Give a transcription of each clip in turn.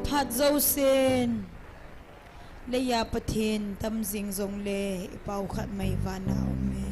Hat dâu sen lấy ya pathin tâm ding zong le ipau khat mai vana ome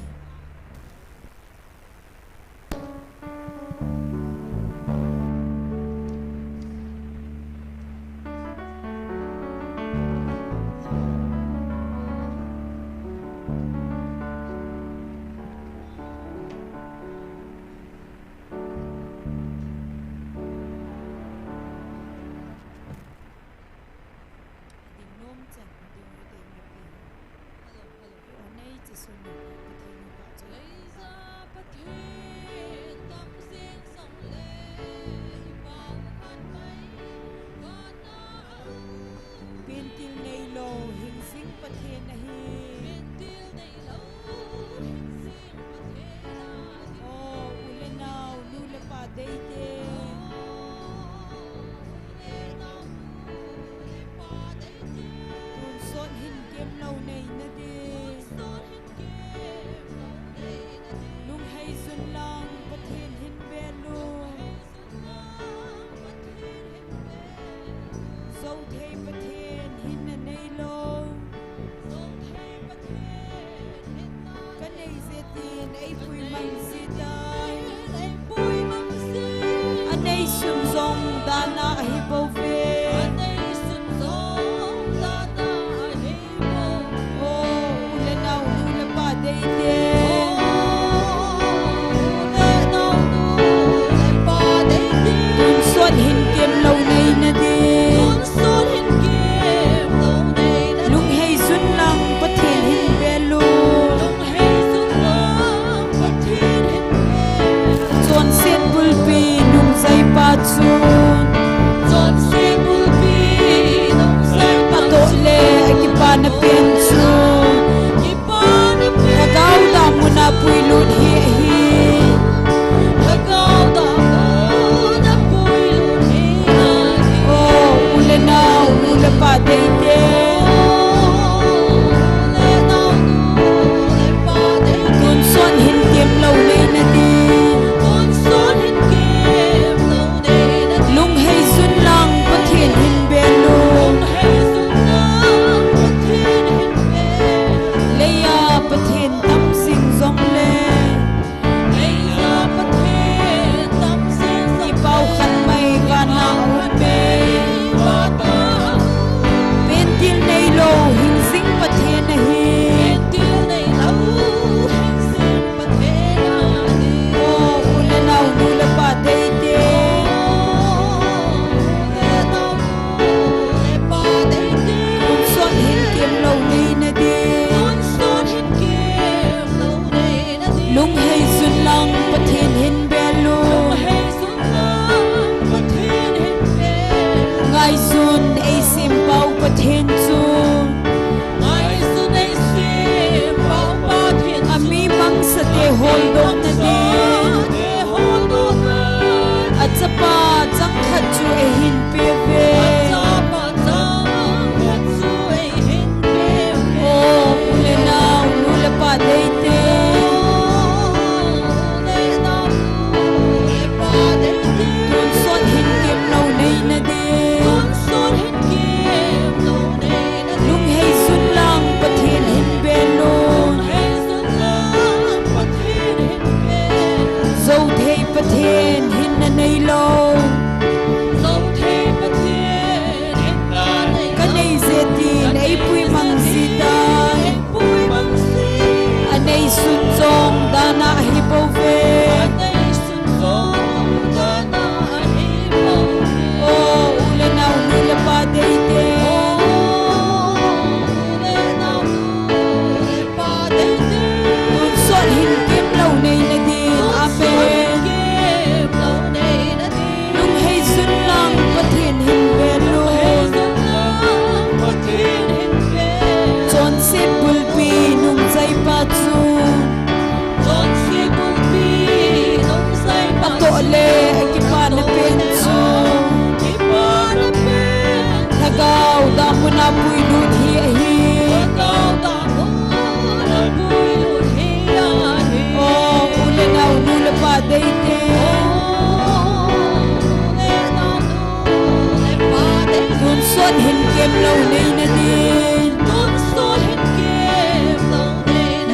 suốt hình kem lâu nay na din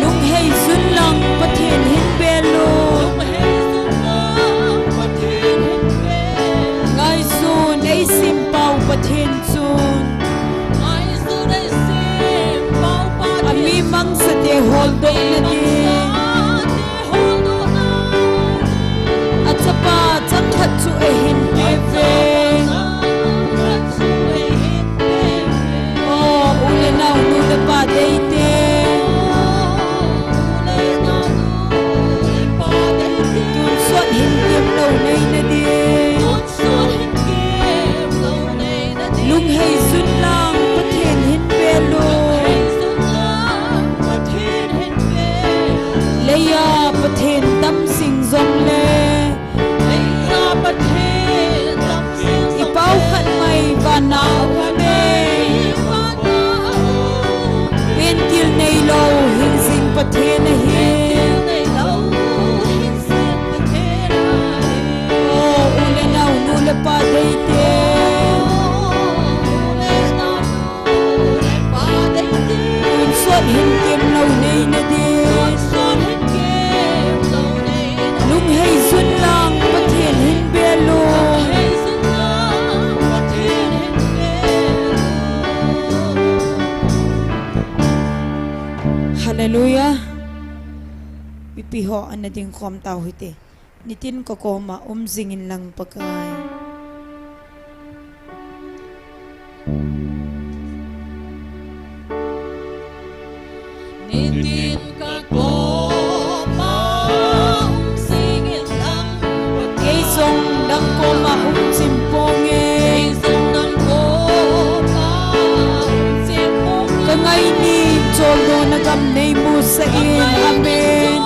lung hay sun lang pathen hin belo ngai sun ai sim pau pathen sun ami mang sa te hol dok na din at sapa chang khat chu e hin eve lung hay sun lang pathen hin belo leya pathen tam sing zong le ipau khat mai vana me pen til nei lo hin sing pathen hi ule nau nu le pa dei te hin kem lâu nay na đi lung hay xuân lang bắt thiền hin belo hallelujah pipi ho an ding khom tau hite nitin ko ko ma zingin lang pakai nitin ka ko singin lang kay song dang ko ma simponge dang ko simpong kangay ni cholo nagam nei mo sa in amen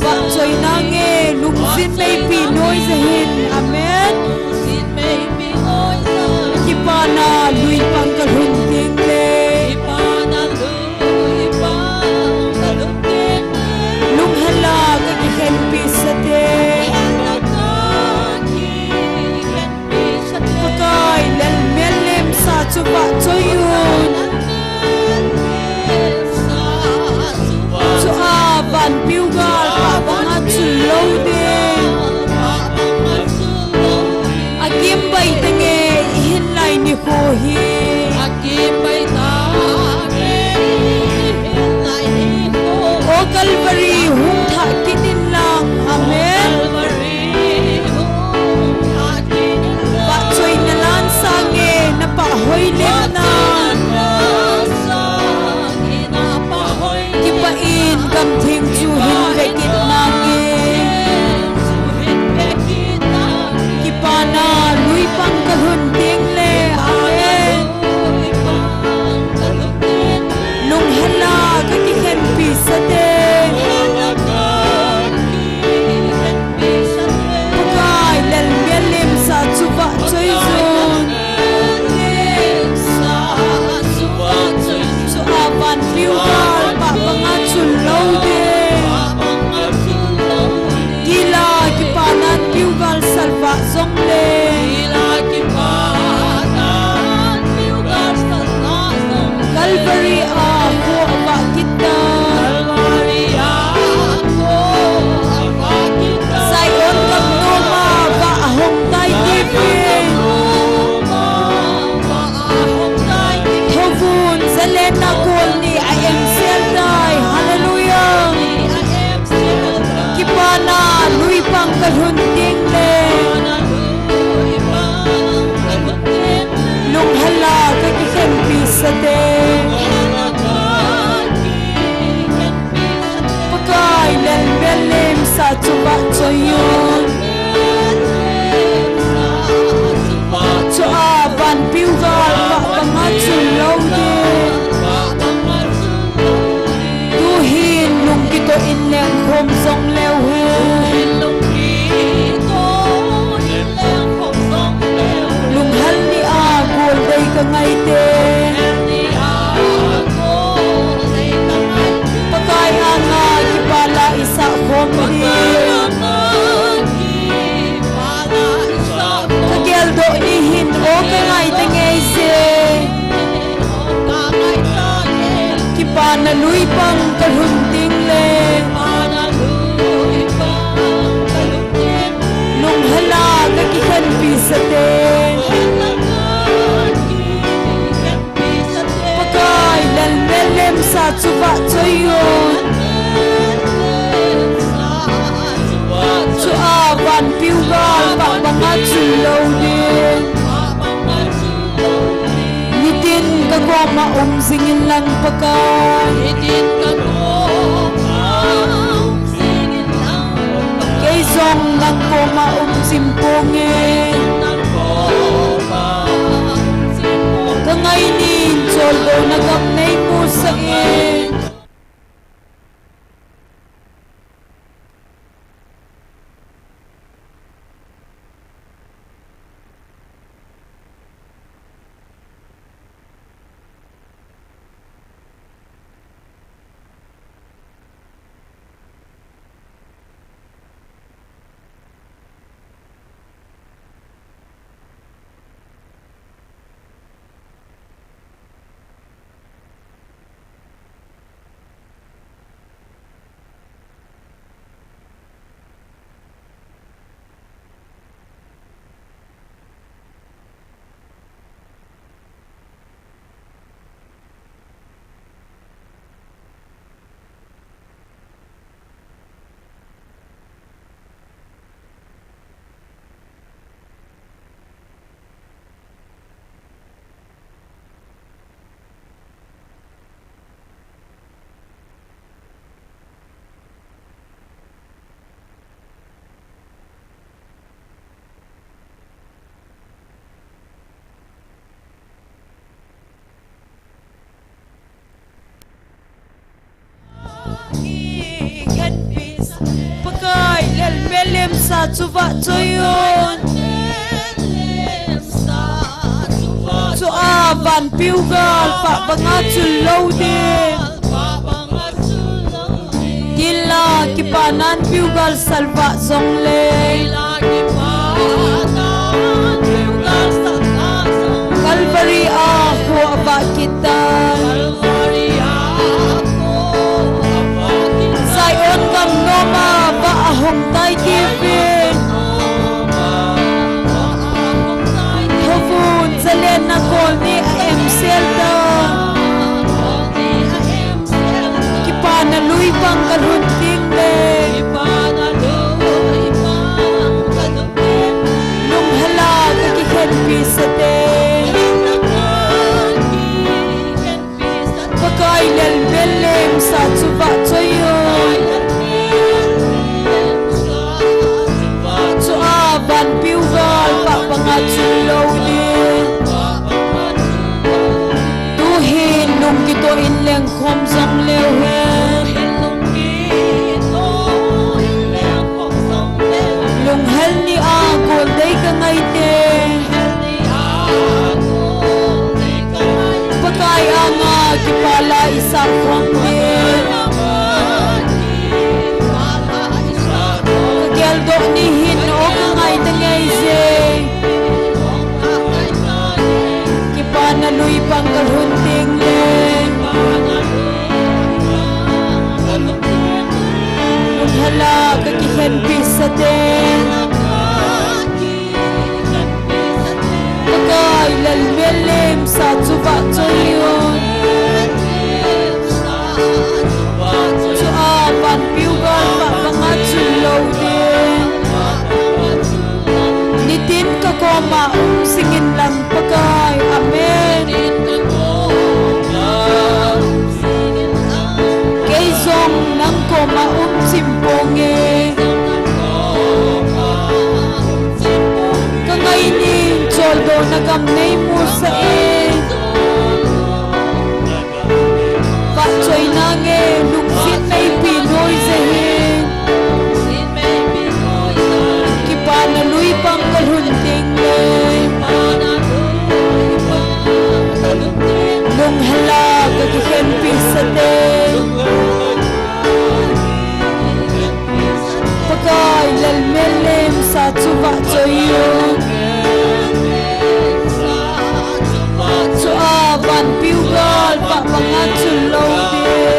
bak choy nange lungsin may pinoy sa hin amen sin may pinoy sa kipana lui pang kalhunting le chupa choyun chu a ban piugal pa banga chulo de akim bai tange hin lai ni ko hi akim bai ta ke hin lai ni ko o calvary hum tha kinin lang amen ba choy na lan sange na pa hoy lem na kipa in kam thing chu hin ve kit na ge kipa na lui pang ka hun ting le amen lung hela ka ki khen pi sa de Ipanaluy pang kalhunting le Nung hala kakihan pisate Pagkay lalmelem sa tsuba tsoyon Tsuaban piugal pa mga tsulaw din Nitin kagwa maumsingin lang pagkay Kay song lang ko maumsimpongin Kangaynin soldo nagamnay mo sa in Pagkay lalmelem sa tsuba tsoyon Tsuaban piugal pa mga tsulaw din Tila kipanan piugal salva zongle Calvary ako aba kita Sayon kam noma ba ahong tay kibin Hovun salen na kol ni AM Selda Kipanaluy pang kalhunting le Nung hala kakihen pisate Pagkay lalmelem sa tsuba tsoyon Tsuaban piugal pa mga tsulaw din Tuhin nung kito inleng komsang lewhen Lunghal ni agol day kangayten Pagkay anga kipala isang kwangdin Kagyaldo ni hino kangay tangayse Kipanaluy pang kalhunting le Nung hala kakihen pisaten Pagkay lalmelem sa tsuba tsoyon Tsuaban piugal pa mga tsulaw din Nitin ka ko maumsingin lang pagkay Amen Kay song nang ko maumsimpongin Kangaynin soldo nagamnay mo sa in Patsoy nange lungsit na ipinoy zahin Kipanaluy pang kalhunting le Nung hala kakihen pisate Pagkay lalmelem sa tsuba tsoyon Tsuaban piugal pa mga tsulaw din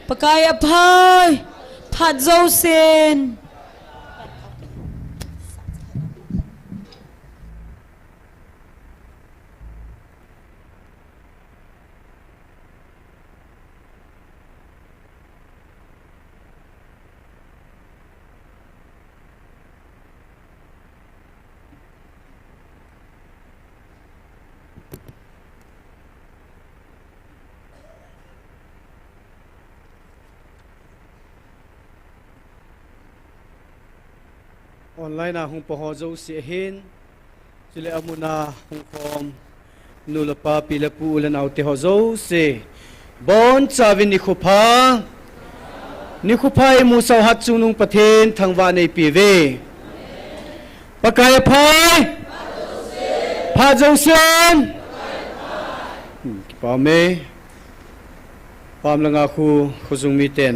Pakai apai. Pat dâu xin. Online na hong pahozo si hin sila amuna hong kom nula pa pila pu ulan au te hozo si bon sabi ni khupa mu sau hat sunung pathen thangwa nei pive pakaya phai pha zo sen pa me pam langa khu khuzung mi ten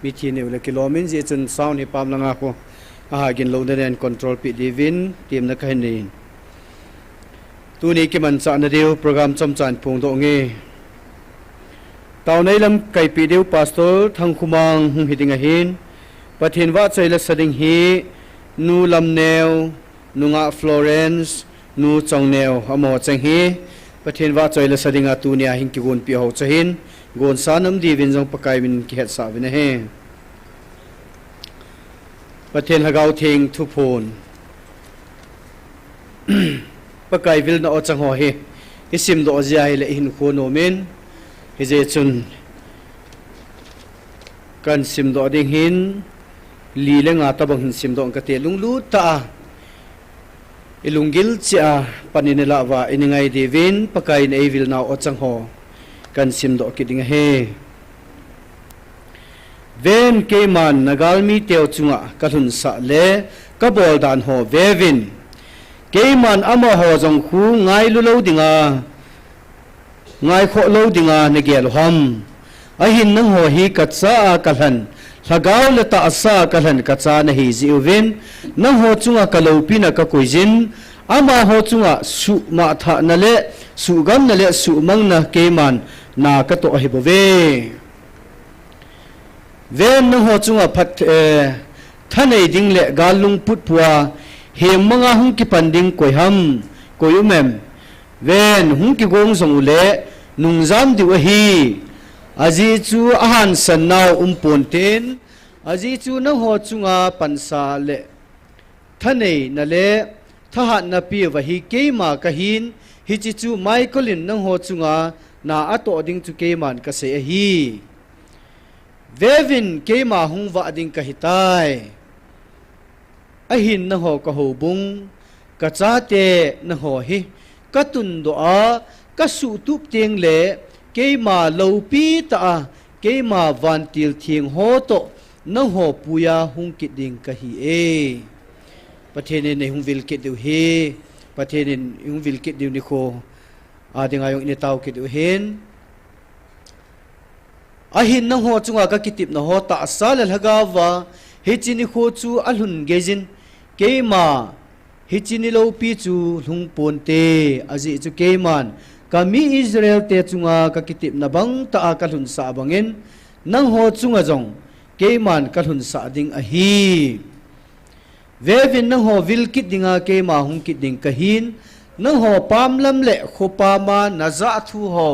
mi thi ne ule kilomin je chun sound hi pam langa ko gin lo den control pi divin tim na kai ni tu ni ki man sa na deu program chom chan phung do nge taw nei lam kai pi deu pastor thang khumang hung hiding a hin pathin wa chaila sading hi nu lam neu nunga Florence nu chong neu amo chang hi pathin wa chaila sadinga tu nia hing ki gon pi ho chahin gon sanam di vin jong pakai min ki het sa vin he pathen hagau thing thu phone pakai vil na o chang ho he isim do jai le hin kho no men he je chun kan sim do ding hin li le nga ta bang hin sim do ka te lung lu ta ilungil cha paninela wa iningai divin pakai nei vil na o chang ho kan sim do kiding he ven ke man nagalmi teo chunga kalhun sa le kabol dan ho vevin ke man ama ho jong khu ngai lu lo dinga ngai kho lo dinga ne gel ham a hin nang ho hi katsa kalhan lagaw le ta asa kalhan katsa na hi ziwin nang ho chunga kalopi na ka koizin ama ho chunga su ma tha na le su gam na le su mang na ke man na ka to hi bove ven na ho chunga phat thanei ding le galung put puwa he manga hung ki panding koi ham koyumem ven hung ki gong song le nung jam di wa hi aji chu ahan sannaw ponten aji chu na ho chunga pansa le thanei na le thahat na pi wa hi keima ka hin hi chi chu michaelin nang ho chunga na ato ding chu keman ka se hi vevin keima hung wa ding ka hitai ahin na ho ka ho bung ka cha te na ho hi ka tun do a ka su tup teng le keima lo pi ta keima van til thieng ho to na ho puya hung kit ding ka hi e pathene ne hung vil kit du he pathene hung vil kit du ni ko adinga yung ni tau kit du hen ahin na ho chunga ka kitip na ho ta sal hagawa hichini kho chu alhun gejin keima hichini lo pi chu lung ponte aji chu keiman kami Israel te chunga ka kitip na bang ta kalhun sa bangin nang ho chunga jong keiman kalhun sa ding a hi vevin nang ho vil kit dinga keima hung kit ding kahin nang ho pam lam le khopa ma na za thu ho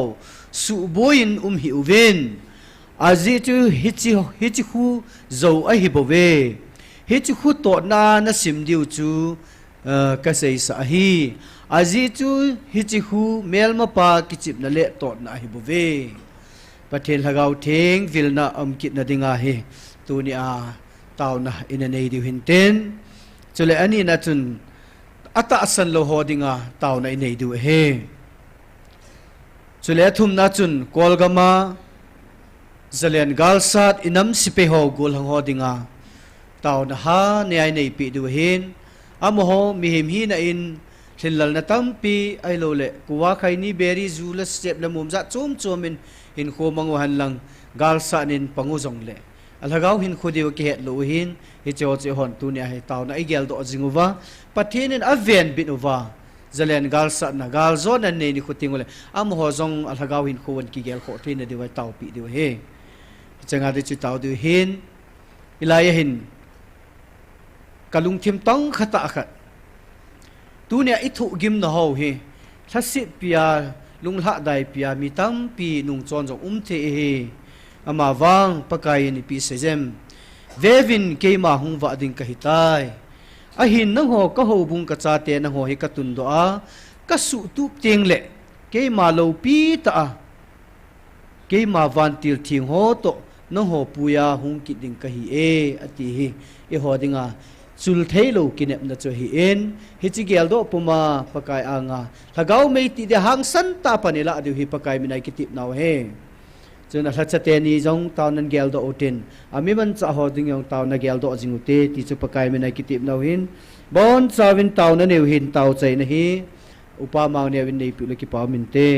su boin hi uven aji chu hichi khu zo a hi bove hichi khu to na sim diu chu ka sei sa hi aji chu hichi khu mel ma pa kichip na le to na hi bove pathel hagau theng vilna kit na dinga hi tu ni a taw na ina nei diu hinten chule ani na chun ata asan lo ho dinga taw na nei diu he chule thum na chun kolgama zalen galsat inam sipe ho gol hang ho dinga taw na ha ne ai nei pi du hin amo ho mi him hi na in thinlal na tampi ai lo le kuwa khai ni beri zula step la mum za chom chomin in kho mangu han lang galsa nin pangu jong le alhagaw hin khodiw ke het lo hin hi cho che hon tu ne ai taw na igel do jinguwa pathinin aven binuwa zalen gal sa na gal zon an ne ni khuting ole am ho zong al hagaw hin khon ki gel kho thin de wai tau pi de he changa de chi tau de hin ilaya hin kalung thim tang khata khat tu ne ithu gim na ho he thasi pia lung la dai pia mi tam pi nung chon jong the he ama wang pakai ni pi sejem vevin keima hung wa ding ka hitai a hin nang ho ka ho bung ka cha te na ho hi ka tun do a ka su tu teng le keima lo pi ta a keima van til thing ho to nang ho puya hung ki ding ka hi e ati hi e ho dinga sul thailo kinep na cho hi en hi chi gel do puma pakai anga lagaw mei ti de hang san ta panila adu hi pakai minai kitip naw he chuna thachate ni jong tawn nan gel do otin ami man cha ho ding yong tawn na gel do jingute ti chu pakai minai kitip naw hin bon chawin tawn na neu hin taw chai na hi upa maw ne win nei pi le ki pa min te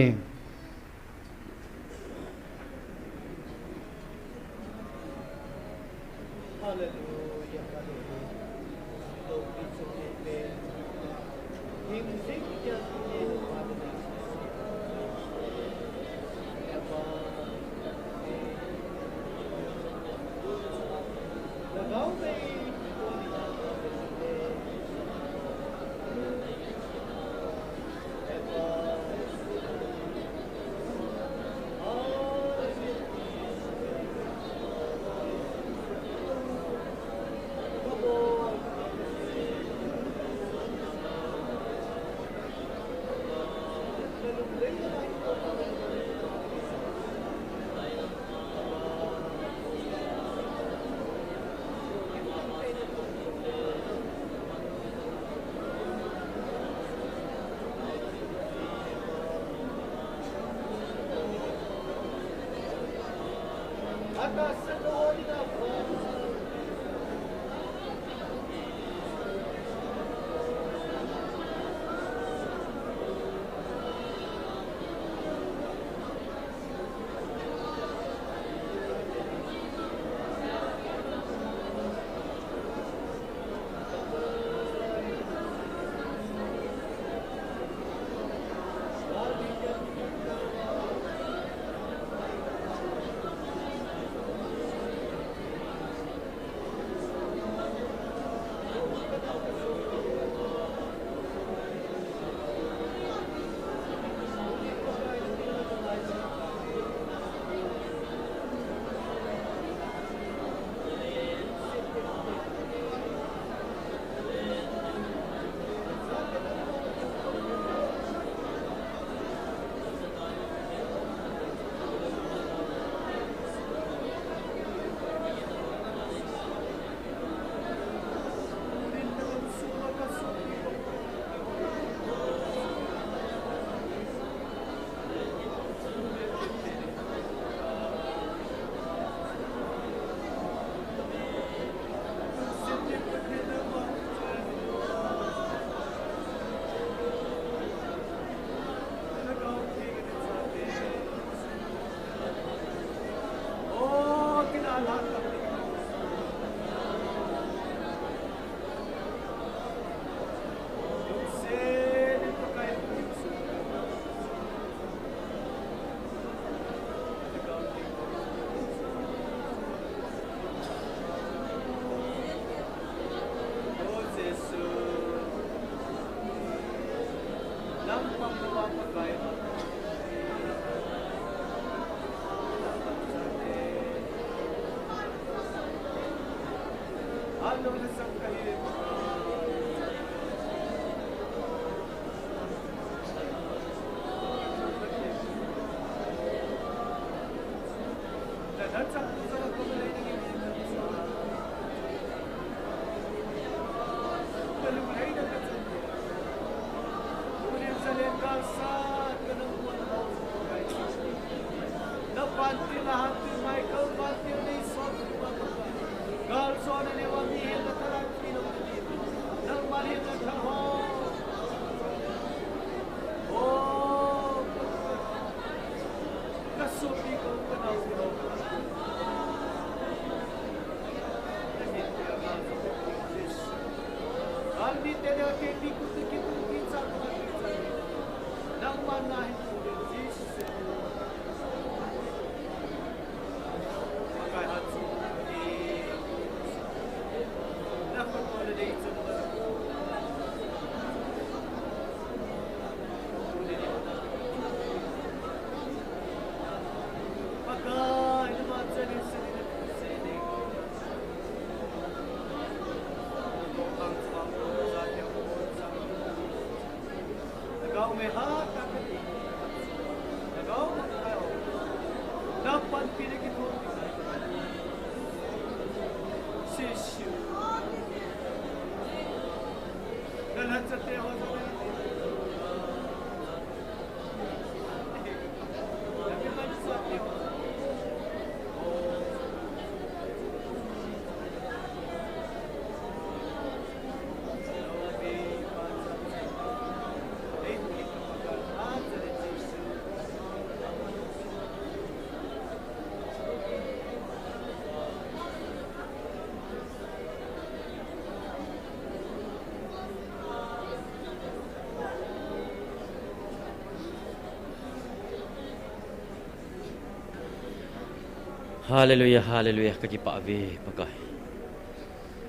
Hallelujah, hallelujah, kakipa ave pakai.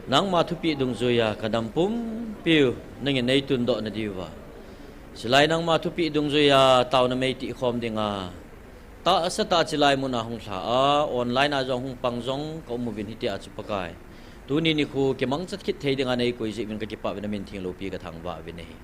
Nang matupi dung zoya kadampum piu nangin nay tundo na diwa. Silay nang matupi dung zoya tao na may ti khom dinga. Ta sa ta silay mo na hong sa online a jong hong pangjong ka umubin hiti at pakai. Tuni ni ku kimang sat kit thay dinga nay ko isip min kakipa na minting lopi ka thangba ave nei.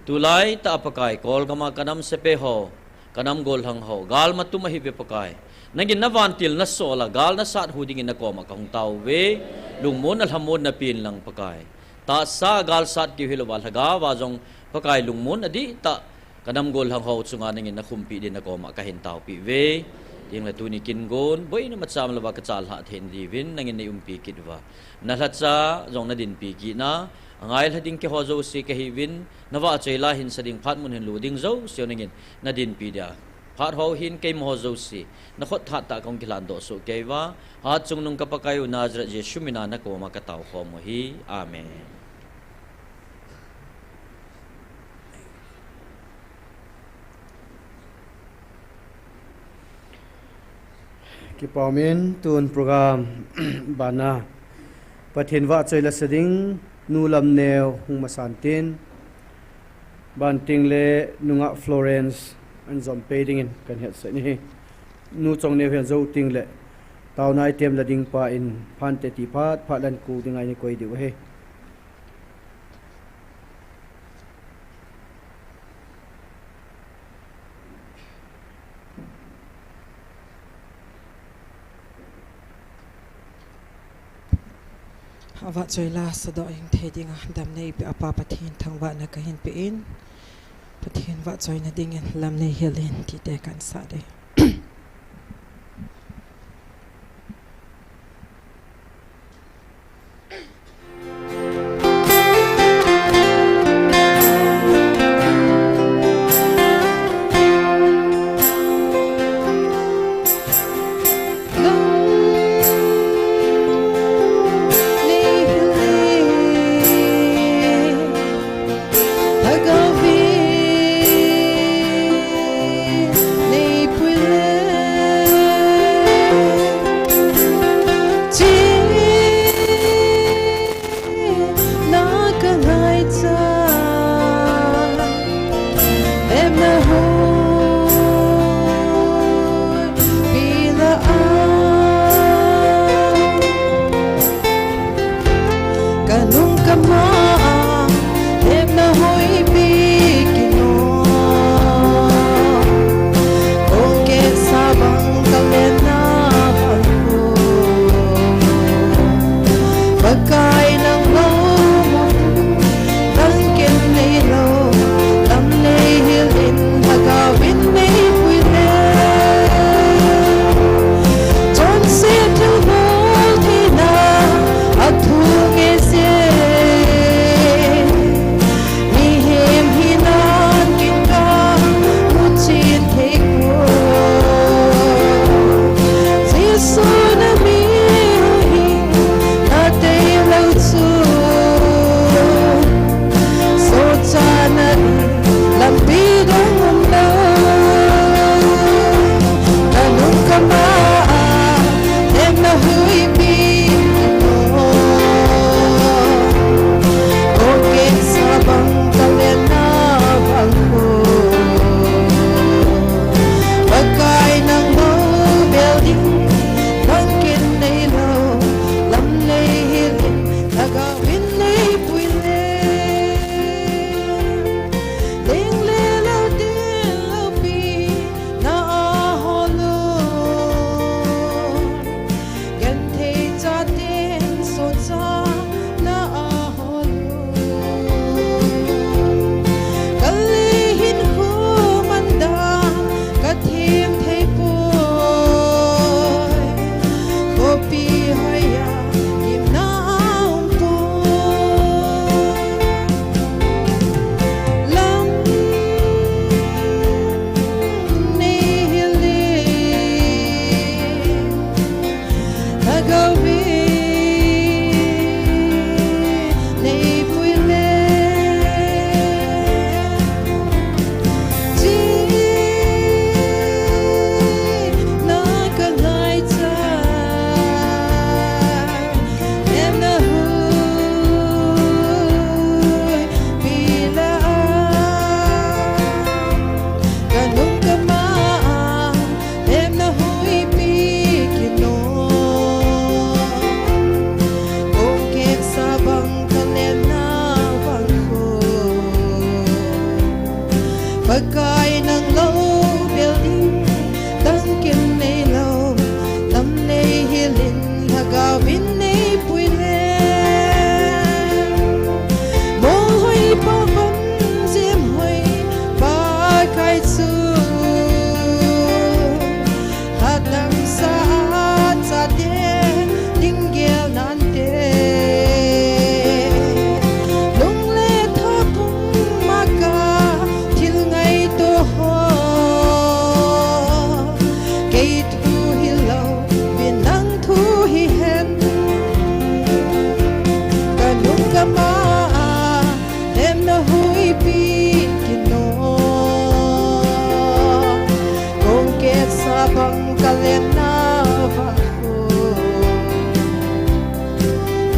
Tulay ta pakai kol kama kanam sepeho kanam gol hang ho gal matumahi be pakai. Nangin na vantil na sola gal na sat hudingin na koma kahong tao we lungmon alhamon na pin lang pakai ta sa gal sat ki hilawal haga wajong pakai lungmon adi ta kanam gol hang ho tsunga nangin na kumpi din na koma kahin tao pi we ting la tuni kingon boy na matsam lawa katsal ha then divin nangin na umpi kidwa nalatsa jong na din piki na angail hading ke hozo si kahivin nawa chayla hin sading phat mun hin luding zo sio nangin na din pi dia Hat ho hin kay mohozo si nakot hata kong kilando so kay wa hat sung nung kapakayo Nazareth Jesu minana ko makataw ko mo hi amen. Kipamin tun program bana pathin wa choi la seding nulam neo hung masantin banting le nunga Florence an zom peding in kan het se ni nu chong ne hian zo ting le taw nai tem la ding pa in phan te ti phat lan ku ding ai ni koi diu he Awak joilah sedok yang tadi ngah dam nei pe apa pathin thang wa na kahin pe in pathin wa join na ding lam nei helin ti te kan sa de Nei pui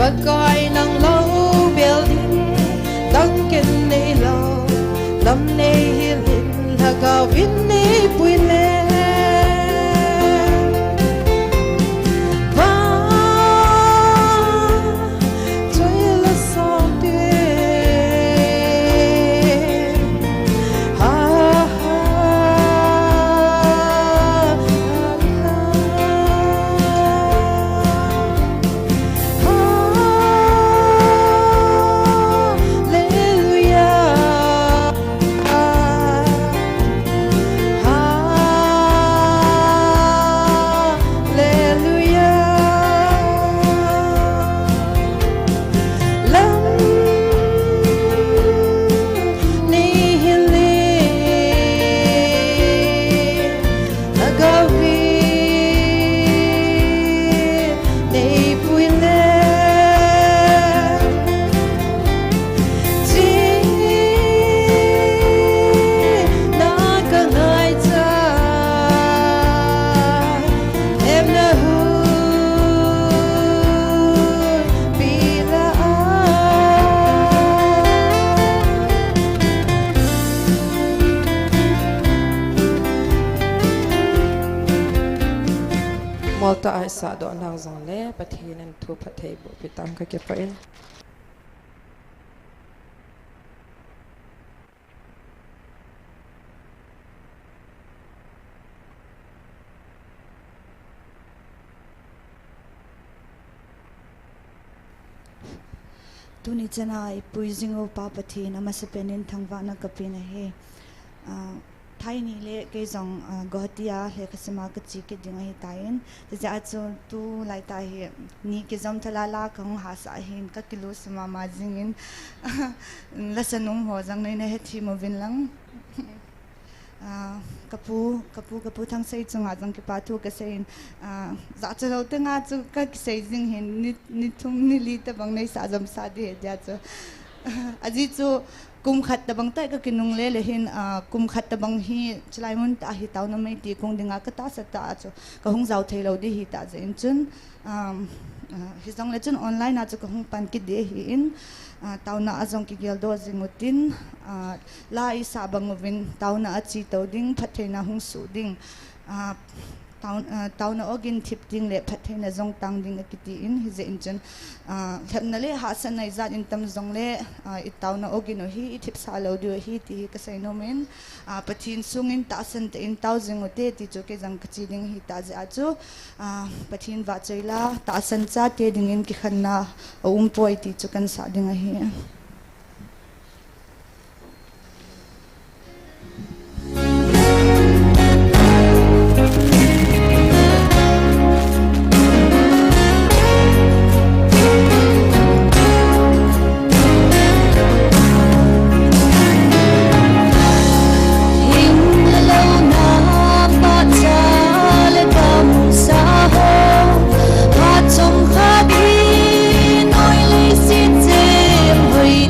Pagkay ng low building Dangkin ni low Lam ni hilin Hagawin ni puilin Malta ay sa do nang zong le pathinan thu pathei bu pitam ka ke pain Tuni chana puizingo papati namasepenin thangwa na kapina he thai ni le ke jong gohatia he kasima ka chi ke dinga hi tayin te acho tu lai ta he ni ke jom thala la kang ha sa hin ka kilo sima ma jingin lasanum ho jang nei na he thi mo vin lang kapu thang sei chunga jang ke pa thu ka sein za chalo te nga chu ka sei jing hin ni thum ni li ta bang nei sa jam sa de ja chu aji chu kum khat ta bang tai ka kinung le le hin kum khat ta bang hi chlai mun ta hi taw na mai ti kong dinga ka ta sa ta chu ka hung zau thei lo di hi ta je in chun hi jong le chun online a chu ka hung pan ki de hi in tauna azong ki gel do zingutin la isa bangwin tauna achi to ding phatheina hung su ding tauna ogin thip ding le phatheina zong tang ding akiti in hi je inchen thapna le hasan nai zat in tam zong le I tauna ogin hi thip sa lo du hi ti ka sai no men pathin sungin ta san te in tau zingote ti chu ke jang kachi ding hi ta ja chu pathin wa chaila ta san cha te ding in ki khanna poi ti chu kan sa ding hi Hãy subscribe cho kênh Ghiền Mì Gõ để không bỏ lỡ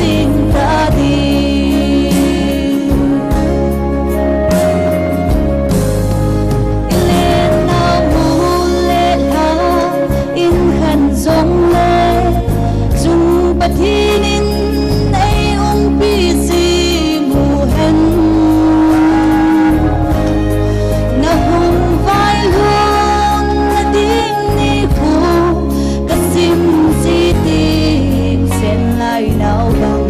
singkadi ilen na mule la in khan zong le chung pathinin ai pi si mu hen na hung vai luang na ding ni phu kasim si tim sen lai nau bang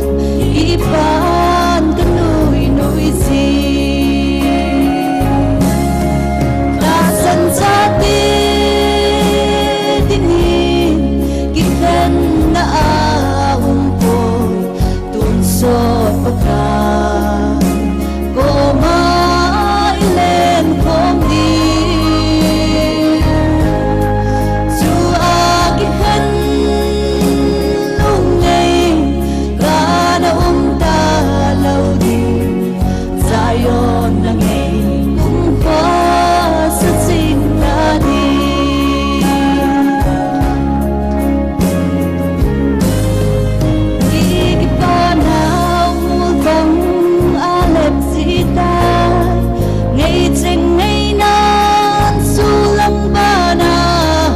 ipan kanui nui si rasan jati dinin kikan na aungpoi tun sot pakan ko mailen kong di chu agihan lung ngay kana ta lâu đi zayon na ngay kung pa sa sinta di Igipanau bang alep sita ngay cheng ngay nan sulam bana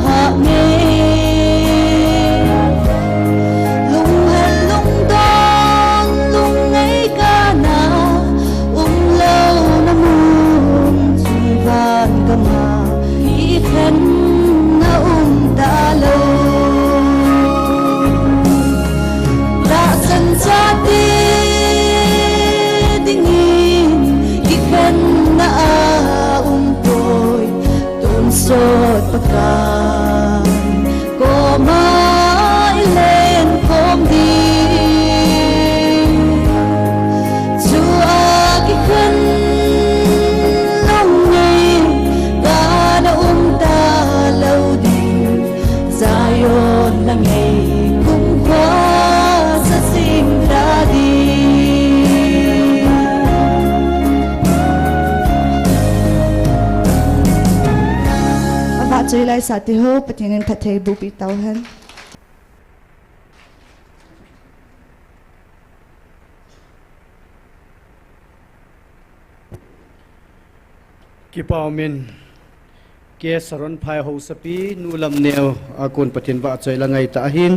ha ngay lung hal lung don lung ngay kana lâu na mun chung van kama ikhen na ta lâu rasan jati dingin ikan na aungpoi tun sot pakan ko mailen kom di chu agikan long ngay kana ta lâu đi zayon na ngay kung kwa sa sinta di aba chơi lại sa ti ho patinin pathay bupi tauhan Kipa min ke saron phai ho sapi nu lam neo akon pathin wa choi langai ta hin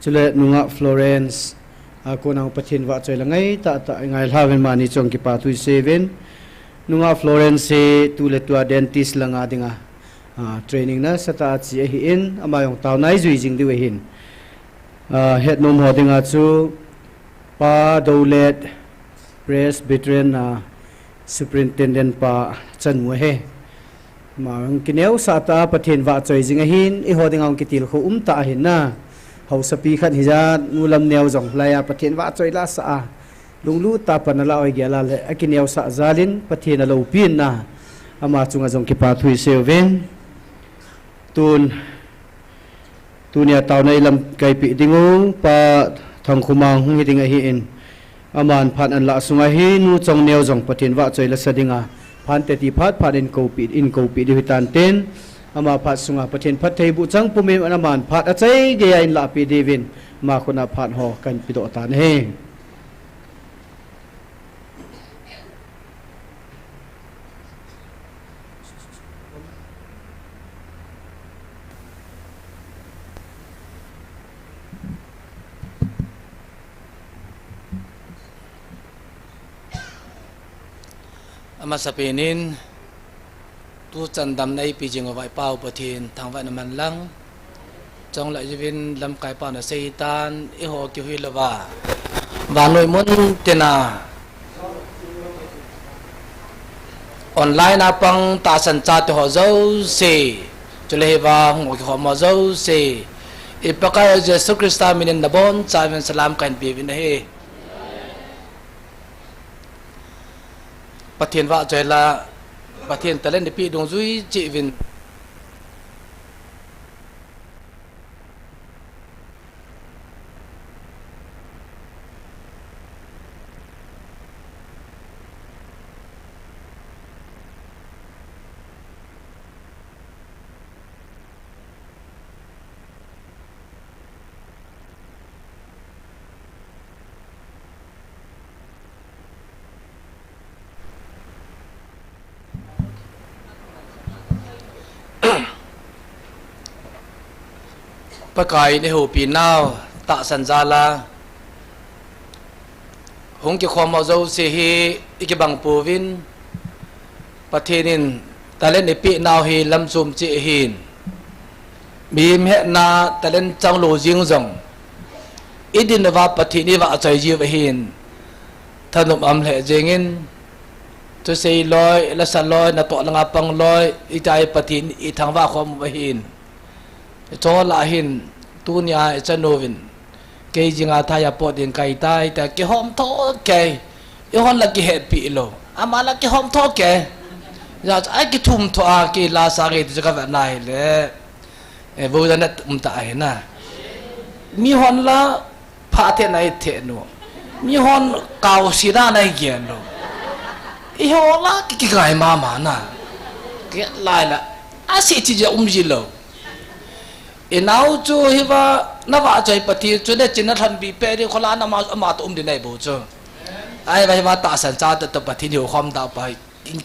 chule nunga Florence akon ang pathin wa choi langai ta ngai lawen mani chong kipa tu 7 nunga Florence se tu le tua dentist langa dinga training na sata chi hi in amayong taw nai zui jing di we hin het nom ho dinga chu pa dolet presbyterian superintendent pa chan mu he ma kineu sa ta pathin wa choi jing hin i hoding ang kitil kho ta hin na ho sapi khat hija nulam neu jong laya pathin wa choi la sa lunglu ta panala oi gela le akineu sa zalin pathin lo pin na ama chunga jong ki pa thui seven tunia taw nei lam kai pi dingu pa thang khumang hi dinga hi in aman phan an la sunga hi nu chong neu jong pathin wa choi la sadinga phan te ti phat phan in ko pi di hitan ten ama phat sunga pathin phat thei bu chang pumem anaman phat a chai ge in la pi divin ma khona phat ho kan pi do tan he ama sapinin tu chandam nei pijing vai pau pathin thang vai naman lang chong lại vin lam kai pa na seitan e ho ki hui lawa wa noi mon tena online apang ta san cha to ho zo se chule wa ngo ki ho mo zo se ipaka Jesus Christa minin nabon cha ven salam kan bi vin he pathin wa choi la pathin talen de pi dong zui chi vin pakai ni ho pinau ta sanjala hong ki khom zo se hi iki bang povin pathenin talen ni pi nau hi lam zum chi hin mi me na talen chang lo jing jong idin wa pathini wa chai ji wa hin thanum am le jengin tu sei loi la sa loi na to nga pang loi itai pathin I thang wa khom wa hin cho la hin tu nya chanovin ke jinga thaya pot in kai tai ta ke hom tho ke I hon la ki het pi lo amala ki hom tho ke ya ai ki thum tho a ki la sa ge ti ka va nai le e bo da na ta ai na mi hon la pha the nai the no mi hon kaw si da nai gen lo I ho la ki gai ma ma na ke lai la a si ti je ji lo e nau chu hi wa na wa chai pati chu ne chin na than bi pe ri khola na ma to di nai bo chu ai wa ta san cha ta pati ni khom da pa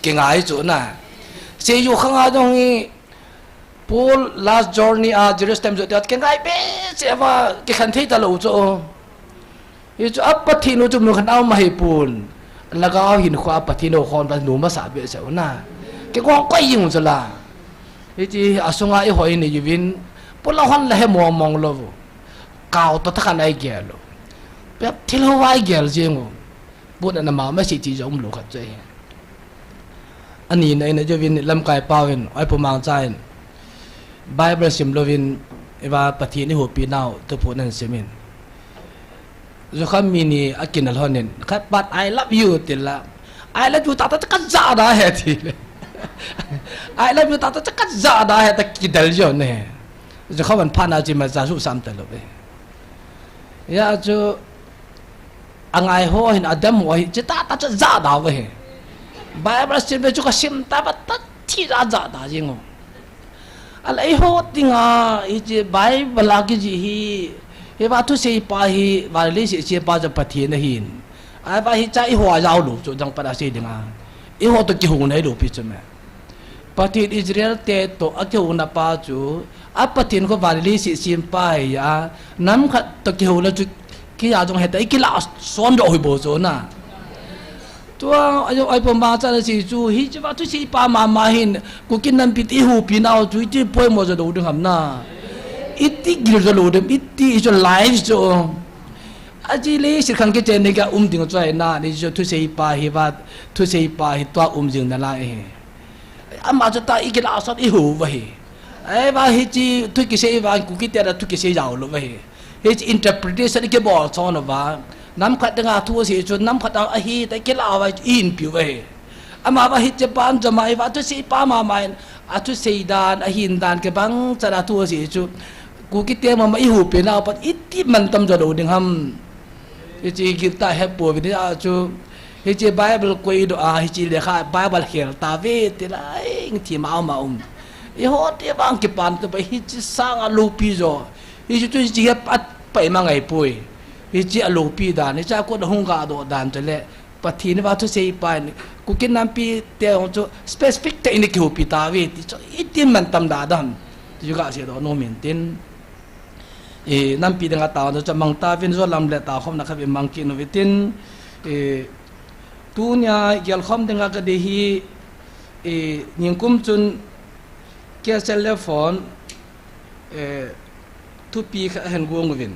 ke ngai chu na se yu khang a dong I Paul last journey a Jerusalem chu ke ngai be se wa ke khan thei ta lo chu yu chu ap pati no chu mu khan au ma hi pun lagao hin khwa pati no khon ba nu ma sa be se na ke ko ko yin chu la iti asunga I hoi ni yubin pula hon la he mo mong lo kaw to ta ai gel lo pe thil ho wai gel jengo bu na ma ma si ti jom lo khat che ani nei na jovin lam kai pawin ai pu mang chain bible sim lovin eva pathi ni ho pi naw to pu nan semin zo kham mini akin al honen khat but I love you tilla I love you ta ta ka za da he thi I love you ta ta ka za da he ta ki dal jo ne zo khawan phana ji ma za su sam ta lo be ya jo angai ho hin adam ho hi ta ta za da we bible sim be chu ka sim ta ba ta thi za da jingo alai ho tinga I je bible la ki ji hi he ba tu sei pa hi va le se pa ja pathi na hin ai ba hi cha I ho yao lu chu jang pa da se dinga I ho to ki hu nei lu pi chme pathi Israel te to a ki hu na pa chu a pathin ko va le se pa ya nam kha to ki hu la chu ki ya jong he ta ki la son ro hi bo zo na tua ayo ai pom ba cha la si chu hi chu ba tu sei pa ma hin ku kin nam pi ti hu pi nao chu ti poi mo zo do ding ham na iti gil zo lo dem iti is your life zo aji le sir khang ke chen ne ga ding chai na ni jo tu sei pa hi ba tu sei pa hi to jing na la e ama jo ta igil asat I hu wa hi ai ba hi chi tu ki sei ba ku ki te da tu ki sei yao lo wa hi hi interpretation ke bo chon ba nam khat nga thu si chu nam khat a hi ta ke la wa in pi wa hi ama ba hi che pan jo mai ba tu sei pa ma mai a tu sei dan a hin dan ke bang cha da thu si chu ku ki te ma I hu pe na pat iti man tam jo do ding ham hi chi ki ta he po vi a chu hi chi bible ko I do a hi chi le kha bible hel ta ve ti la ing ti ma I ho te bang ki pan to ba hi chi sang a lu pi zo hi chu chi he pat pa ma ngai pui hi chi a lu pi da ni cha ko da hung ga do dan te le pathi ni ba tu sei pa ni ku kin nam pi te on chu specific te ni ki hu pi ta ve ti chu iti man tam da dan ti ju ga se do no min tin e nam pi danga ta cho mang ta vin zo lam le ta khom na kha be mang ki no vitin e tu nya gel khom danga ka de hi e ning kum chun ke telephone e tu pi kha hen go ngwin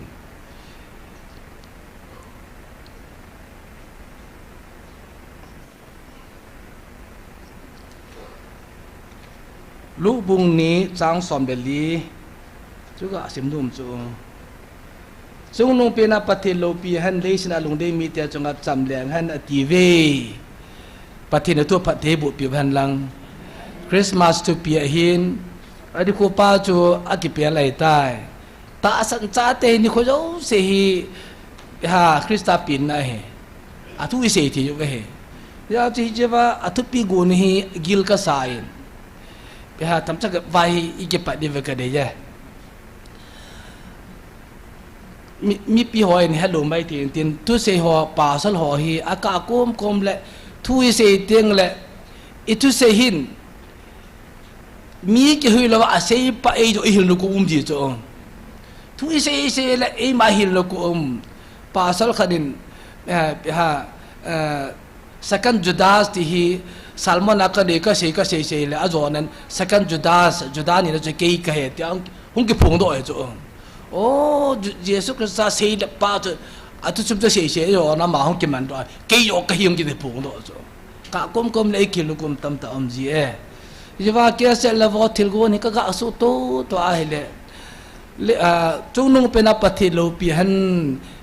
lu bung ni chang som be li chu ga sim dum chu chung nung pe na pathi lo pi han le sin alung de mi te chunga cham leng han ati ve pathi na tu phathe bu pi han lang Christmas tu pi hin adi ko pa chu aki pe lai tai ta san cha te ni kho jo se hi ha Christa pin na he atu se thi jo ve ya chi je ba atu pi gu ni gil ka sain ya tam cha vai I ke pa de ve ka de ya mi pi hoi ni hello mai tin tin tu se ho pa sal ho hi aka kom le thu se teng le I tu se hin mi ke hui lo a se pa e jo I hin ko ji cho ทุกเสละมาหินโลกุมปาสัลขัดินsecond Judas ที่ Salmon ก็เด็กก็เสละอาจารย์นั้น second Judas นี่เราจะเกี่ยกเหตุหุ่นกี่พงด้วยจ้ะโอ้เยซูคริสต์เสละป้าจ้ะอาทุกชุมจะเสอยู่นะมาหุ่นกี่มันด้วยเกี่ยกเฮียงกี่พงด้วยจ้ะกะกุมเลยกิลุกุมตั้มตั้มจียี่ว่าเกี่ยเสละวอทิลกูนี่ก็กะสุโตตัวอะไรจุงนุ่งเป็นปฏิโลปีหัน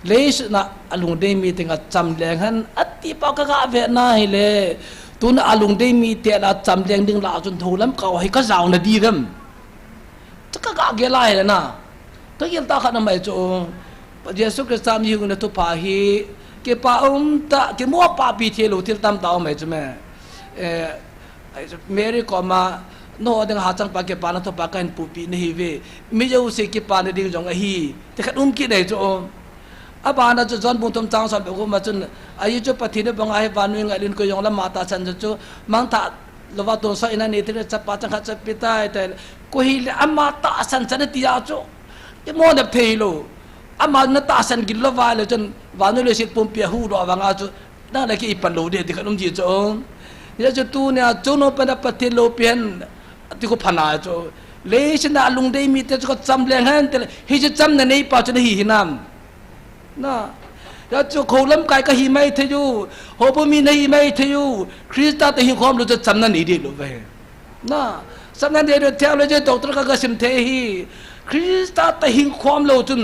เลยนะอลุงได้มีถึงจำแรงหันอติปากกะเวน่าให้เลยตัวนั้นอลุงได้มีแต่ละจำแรงดึงลาจนทูล้ำเขาให้ก็เจ้าหน้าดีกันจะก็กะเกล้าเลยนะตัวยิ่งตาขันไม่โจเยซูคริสต์มีอยู่ในทุกภาคีเก็บป้าตาเก็บมัวป้าปีเทลูที่ตามตาไม่ใช่ไหมเมรี่ก็มาโน้ตยังหาจังปากเก็บปานัทปากกันปูปีนี่เวไม่จะอุเสกเก็บปานดิ้งจงไอ้ฮีแต่ขัดคิดได้จ้ะอาบานะจะจอนบุญตมจังสันเบกุมาจนอายุจะปฏิเดบังไอ้บานุยงไอ้ลินก็ยองละมาตาสันจะมังตาลวาตัวสัยนั่นนี่ที่จะปาจังขัดจะปิตายแต่ก็ฮีเลอามาตาสันสันติยาจ้ะยังมองแบบเทโลอามาณตาสันกินละวายเลยจนวานุเลยสิปุ่มเปียหูดอวังอาจ้ะนั่นแหละที่อีปันโลเดียที่ขัดจีจ้ะเนี่ยจะตัวเนี่ยจนเป็นปฏิโลเปียนที่เขาพนาจ้ะเลยฉันลุงได้มีแต่ก็จำเลี้ยงหันแต่ให้จะจำในนี้ป่าจะได้หินน้ำนะแล้วจะโคล้ำกายก็หิไม่เทยูโหพมีในหิไม่เทยูคริสต์แต่หิความรู้จะจำนั่นนี่ดีหรือไม่นะสำนักเดียวเท่าเลยจะตกตระก็สิมเทหีคริสต์แต่หิความรู้จน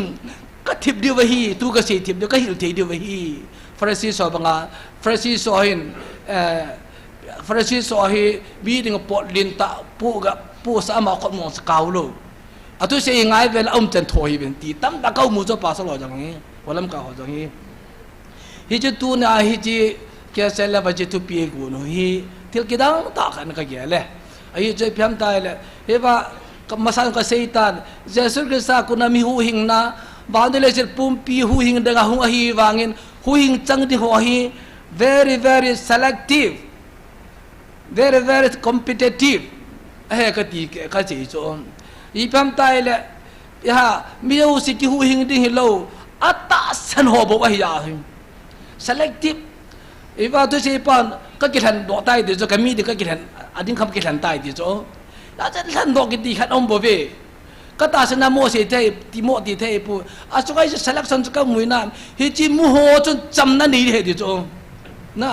ก็ทิพเดียวไปหีตัวก็เสียทิพเดียวก็หิวเทเดียวไปหีฟรซีสอบังอาฟรซีสอหินฟรซีสอหีบีดึงปอดลินตาปูสามาคนมองสกาวโลอะตุเสียง่ายเวลาจันทอยเป็นตีตั้มตะเก้ามูจะปาสลอจังงี้วันละมก้าวจังงี้ฮิจิตูน่ะฮิจิแกเสละบัจิตุปีกูโนฮิทิลกิดังตากันก็แก่เลยไอ้จะพิมพ์ตายเลยเฮ้ยว่ามาสั่งกับเซตันเจสุคริสต์กูน่ะมีหูหิงนะบางทีเลยจะปุ่มปีหูหิงเด้งหูหิวางเงินหูหิงจังที่หูหิ very very selective very very competitiveเฮ้ยก็ตีก็เสียจนอีพิมพ์ตายเลยย่ามีเอาสิ่งที่หูหิงดิ้งหิโลอัตตาสันหัวบอกว่าอย่าหิง selective อีว่าตัวเสียปานก็กินหันดอกตายดิจ้ะก็มีดิก็กินหันอันนี้คำกินหันตายดิจ้ะแล้วจะหันดอกกินดีขันอมบ่เวก็ตาสนาโมเสเทติโมติเทปูอาสุกัยจะ selection จะก็มวยน้ำฮิจิมูโหจนจำนั่นนี่เดิจ้ะนะ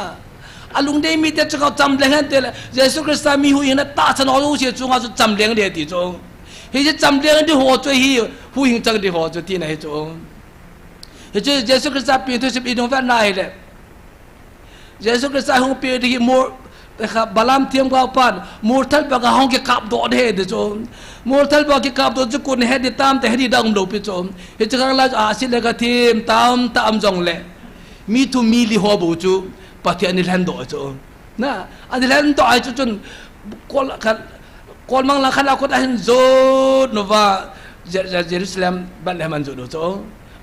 อาลุงได้มีแต่จะเขาจำเลี้ยงเตละเยซูคริสต์มีหูยิงนั้นตาสนอรู้เสียจุงอาสุจำเลี้ยงเดียดิจ้ะฮิจิจำเลี้ยงที่หัวใจฮีหูยิงจังที่หัวใจที่ไหนจ้ะฮิจิเยซูคริสต์ปีที่11 November เลยเยซูคริสต์ห้องปีที่มูนะครับบาลามเทียมกับปานมูร์ทัลบอกห้องที่ขับโดดเฮดจ้ะมูร์ทัลบอกที่ขับโดดจุกุนเฮดตามแต่เฮดดังดูพิจ้ะฮิจิกันละอาศิเลกทีมตามจงเล่มีทุมีลิหัวบูจูปฏิอันนี้แหลนโดจ้ะนะอันนี้แหลนโดไอจุจนคนมังลังขันเราคนอันโจดนว่าเยรูซาเล็มบัลเลมันโจดจ้ะ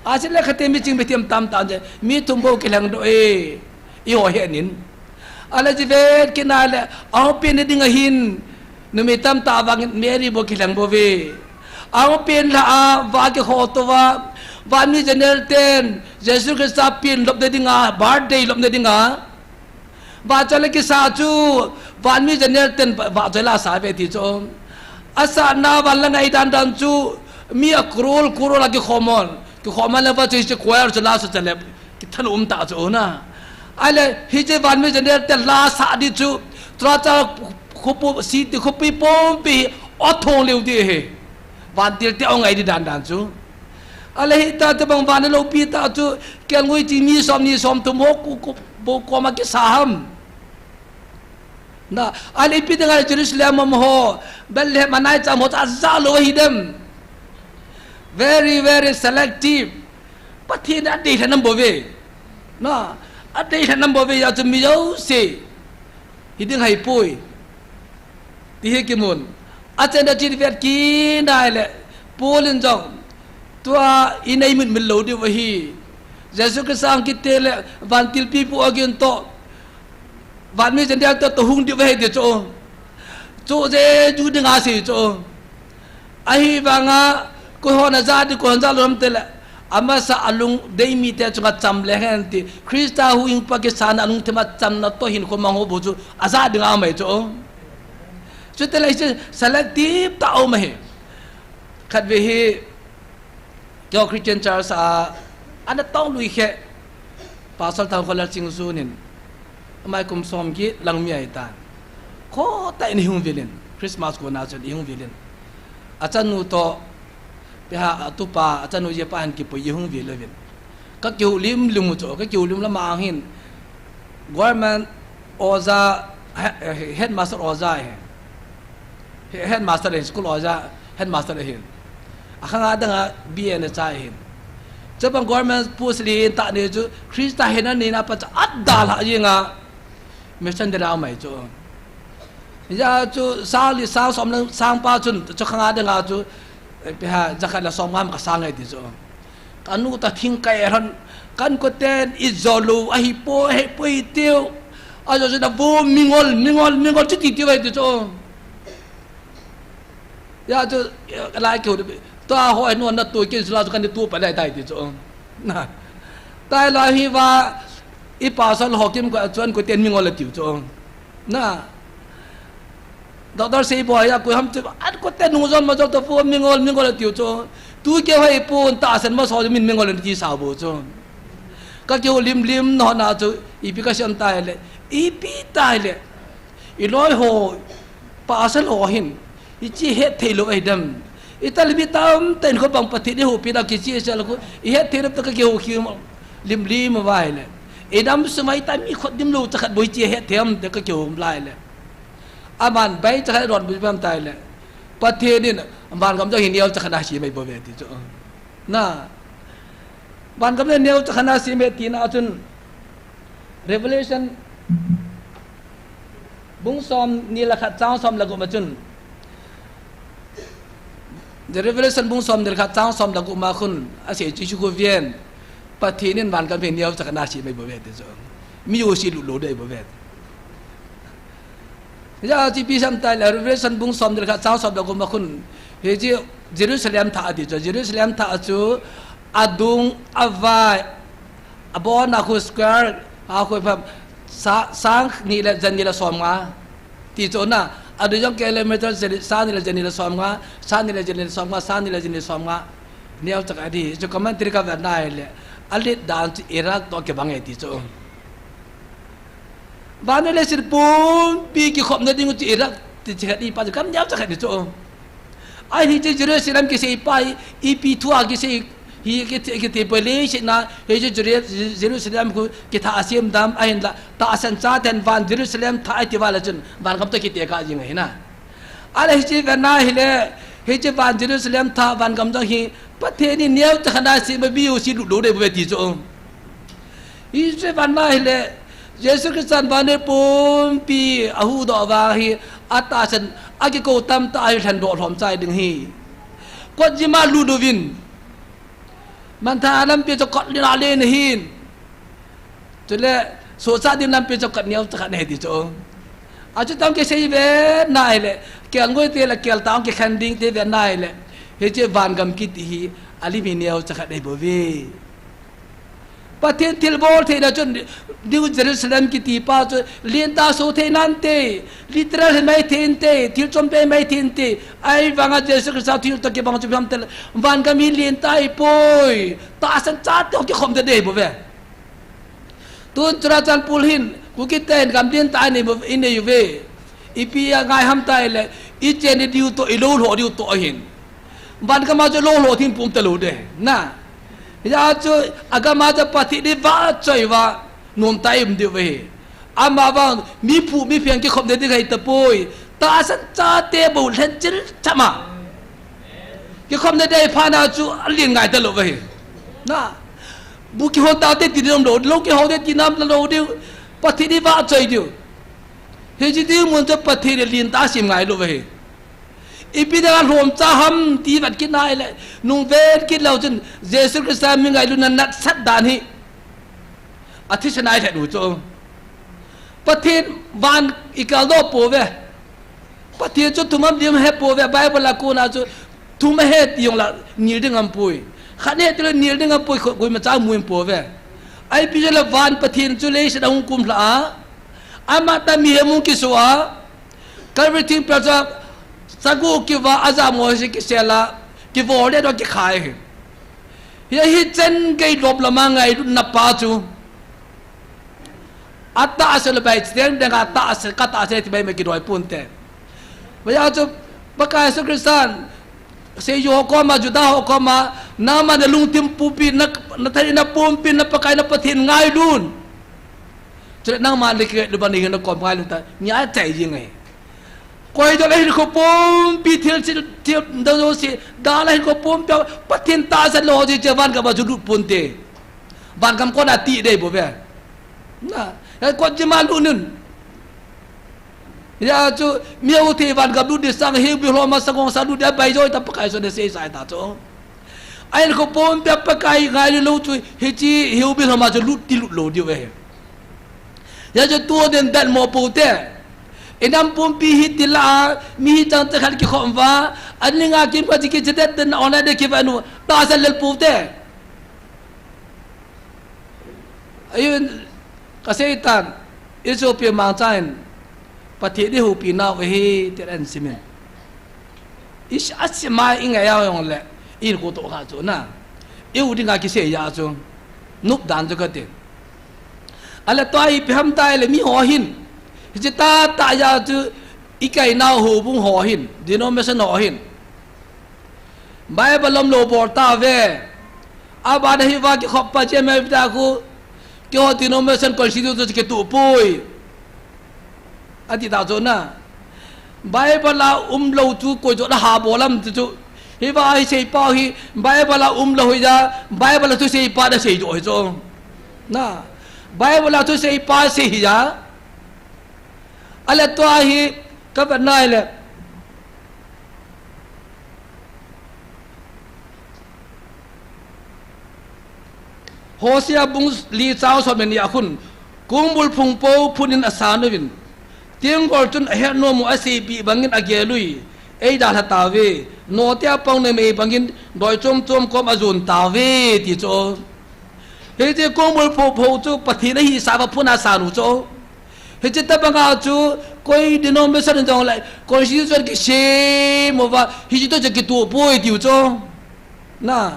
อาศิเลกทีมมีจริงไปเทียมตามจ้ะมีทุมโบกิลังโดอีหัวเฮนินอะไรจะเวทกินอะไรเอาเป็นดิ้งหินนุ่มตามตาวังเมรีโบกิลังโบเวเอาเป็นละวากิโหตัววันนี้จะเนรเตนเยซูคริสต์เป็นลบเดดิ้งบาร์เดย์ลบเดดิ้งบาจัลกิสาจูวันนี้จะเนรเตนบาจัลาสาเวติจงอาสานาวันละไงดันจูมีครูลกิขมอนแล้วว่าจะควายจะลาสุดจะเล็บกิท่านตาจูนะอะไรฮิจวันนี้จะเนรเตนลาสาดิจูตราจะคุปสีติคุปีปมปีอัดทงเลี้ยวดีเฮวันเดียวที่เอาไงดีดันจูอะไรที่ตาจะบังวันเราปีตาจูแกงวยจีมีสมตุมกกูโกมากิสามนะอะไรปีตั้งแต่เยรูซาเล็มมโหเบลเลมันายจะหมดอาซาโลหิดม very very selective ปฏิณาดีท่านนั่งบ่เวนะอดีท่านนั่งบ่เวอยากจะมีเอาสิฮิดึงให้ปุยที่ให้กิมุนอาจารย์จีนเวียดกินได้แหละปูลินจงตัวอินัยมันโหลดีวะฮีเยซูคริสต์คิดเตลวันทิลปีปูอากินโตวันนี้จะเดียวตัวหุ่งดีวะฮีเดียวโจเจจูดึงอาศัยโจไอ้บางอ่ะ ko hona za di ko hanza lom tele ama sa alung dei mi te chunga cham le hen ti krista hu ing pakistan alung tema cham na to hin ko mang ho bu chu aza dinga mai cho chu tele selective ta o mai khat ve hi cho christian church ana tong lui khe pasal tang khola ching su nin mai kum som gi lang mi ai ta ko ta ni hung vilen christmas ko na chu hung vilen achan nu to pe ha tu pa achan nu je pa han ki po hung vi levin ka kyu lim lum cho ka kyu lim la ma hin government oza headmaster oza he headmaster school oza headmaster hin akhanga danga bn cha hin chapang government pusli ta ne chu krista hena ne na pa at dal ha yinga mission de la mai chu ya chu sang li sang som sang pa chun chu khanga danga chu pe ha zakhat la som ngam ka sang ai ti chu kanu ta thing kai ran kan ko ten izolu a hi po he poi tiu a jo da bo mingol chu ti ti wai ti chu ya chu lai kyuตัวหอยนวลนัดตัวกินสุราสุกันตัวไปได้ที่จ้องนะแต่ลายฮีว่าอีป่าสลหกิมก็ชวนกูเตียนมีงอละจิ๋วจ้องนะดอกเสียบ่อยอะกูทำจะอันกูเตียนนุ่งจนมาจนตัวฟูมีงอละจิ๋วจ้องตัวเกี่ยวให้ปูนตาเส้นมาสอจะมีงอละจิ๋วสาวบ่จ้องก็เกี่ยวลิมนอนอาจูอีพิกาชันตายเลยอีปีตายเลยอีร้อยโหป่าสลหหินอีจีเฮเทโลไอดำita lebih tahu ten ko bang pati dia hu pida kisi sel ko ia terap tak ke hu ki lim vai le edam semai ta mi khot dim lu takat boi chi he them te ka ke hu lai le aman bai takat ron bu pam tai le pati ni ban kam jo hin yau takat si mai bo ve ti jo na ban kam ne yau takat si me ti na chun revelation bung som ni la khat chang som la ko ma chun The revelation bung som der khat chang som da ku ma khun a se chi chu ko vien pathi nin ban kan ven yau chak na si mai bo ve te zo mi yo si lu lo dei bo ve ya chi pi sam tai la revelation bung som der khat chang som da ku ma khun he ji jerusalem tha adi zo jerusalem tha chu adung avai abon na khu square a khu pham sang ni la jan ni la som nga ti zo na ada yang kilometer sana ni jenis somga sana ni jenis somga sana ni jenis somga ni au tak adi jo komentar ka verna ile alit dan Iraq to ke bangai ti cho bana le sir pun pi ki khom na ding ti Iraq ti chat i pa kam yau tak adi cho ai ni Jerusalem ki sei pai ip tua ki sei hi ki te pele na he Jerusalem ku ki tha asim dam ain la ta asan cha ten van Jerusalem tha ti wala chun ban kam to ki te ka jing he na ala hi chi na hi le hi chi van Jerusalem tha van kam to hi pathe ni neu ta khana si ma bi u si lu de be ti cho hi chi van na hi le Jesus Christian ban ne pum pi a hu do wa hi ata san a ki ko tam ta ai than do thom chai ding hi ko ji ma lu do winมันทาน้ำเปียจะกดลีลาเลนหินจนเลยสุดท้ายดินน้ำเปียจะกดเนี้ยจะขัดเหตุจ้องอาจจะต้องเกษตรเวนายเลยเกี่ยงงูเตละเกี่ยงตามเกี่ยงดิ่งเตเวนายเลยเฮเจวันกำกิติฮีอาลีมีเนี้ยจะขัดเหตุบ่เวประเทศทิลโบเทนะจนนิวเยรูซาเล็มกิติป้าจนเลียนตาโซเทนันเตลิตรเไม่เทนเตทิลจอมเปไม่เทนเตไอ้วังอาเจสกษาทิลตะเกียบังจุบยามเตลวันก็มีเลียนตาอีปอยตาสันจัดเดี๋ยวที่คอมเดเดย์บ่เวตุนจราจันปูลินกูคิดเต้นกำเลียนตาในบ่อินเดียอยู่เวอีปีง่ายห้ามตายเลยอีเจนดิวตัวอีโลโหดิวตัวเห็นวันก็มาจะโลโหทิ้งปุ่มตะลุเดน่ะยาจูอากามาจะปฏิดิว่าใจว่านุ่มไตมดิเวอามาบังมีผู้มีเพียงกี่คนเดียวที่ตะปุยตาสันจาเตบุลเห็นจิลชะมากี่คนเดียวพานาจูเลี้ยงไงตะลุเวนะบุกิฮอตาเตติน้ำโดดลูกกิฮอตติน้ำโดดเดียวปฏิดิว่าใจเดียวเฮจิดิมันจะปฏิเลียนตาสิมไงลุเวอีพีนั้นรวมจ้าฮัมตีบัดกินได้เลยนุ่งเวทกินเราจนเยซูคริสต์มีไงลุนันนัดสัตดานีอาทิตย์นายแท้ดูจ้องประเทศบ้านอีกาโลโปเวประเทศจุดทุ่มเดียมเฮโปเวไบเบิลละกูนะจุ thu mà hết dùng là nhiều đừng ngâm bùi khát hết là nhiều đừng ngâm bùi khôi mà cháu mùi bùi về ai bây giờ là van bát thiên chú lấy sẽ đông cung là ama ta mi hemu kiswa everything praja sagu kiwa azamo se kisela kiwo le do ki khai hi chen kai drop lama ngai na pa chu ata asal bai chen dang ata asal kata asal ti bai me ki roi punte baya chu baka su kristan se yo ko ma juda ho ko ma na ma de lung tim pupi na thai na pumpi na pakai na pathin ngai dun cho năng mà lịch được ban này nó còn ngay luôn ta nhã chạy gì này quay cho lên có bom bị thiêu đâu rồi xí đã lên có bom cho bắt thiên ta sẽ lo gì cho van cả bao nhiêu lụt bồn tê van cầm con đã tị đây bố về nè con chỉ mà luôn nữa ya cho miêu thì van cầm lụt đi sang hiu biểu lo mà sang con sang lụt đã bay rồi ta pakai rồi để xây sai ta cho ai có bom bị pakai ngay lâu rồi hi hiu biểu lo mà cho lụt đi lụt lồ đi về ya jo tua den dan mo pute enam pum pi hitila mi tang ta khal ki khomwa aninga ki pa ki jedet den ona de ki vanu ta sal lel pute ayun kaseitan iso pi mang chain pathi di hu pi na we hi ter an simen is asma inga ya yong le in ko to ka chu na eu dinga ki se ya chu nup dan jo ka te ala toai pham tai le mi ho hin ji ta ta ya chu ikai nau hu bung ho hin denomination ho hin bible lom lo bor ta ve aba hi wa ki khop pa che me ta ku ki ho denomination constitution ke tu pui ati ta zo na bible la lo chu ko jo da ha bo lam chu hi wa hi sei pa hi bible la lo hi ja bible tu sei pa da sei jo zo na Bible là tôi sẽ pa sĩ giá, anh tôi hi các bạn nói là Hosea bung li sao so men ya khun kumbul phung po phunin asan win tiếng gol chun he no mu asi bi bangin agelui ei da ta ve no tia pong ne me bangin doi chom kom azun ta ve ti cho he je kumbul pho chu pathi na hi sa ba phuna sa nu cho he je ta banga chu koi denomination jong lại constitution ki she mo va hi to je ki tu poi ti cho na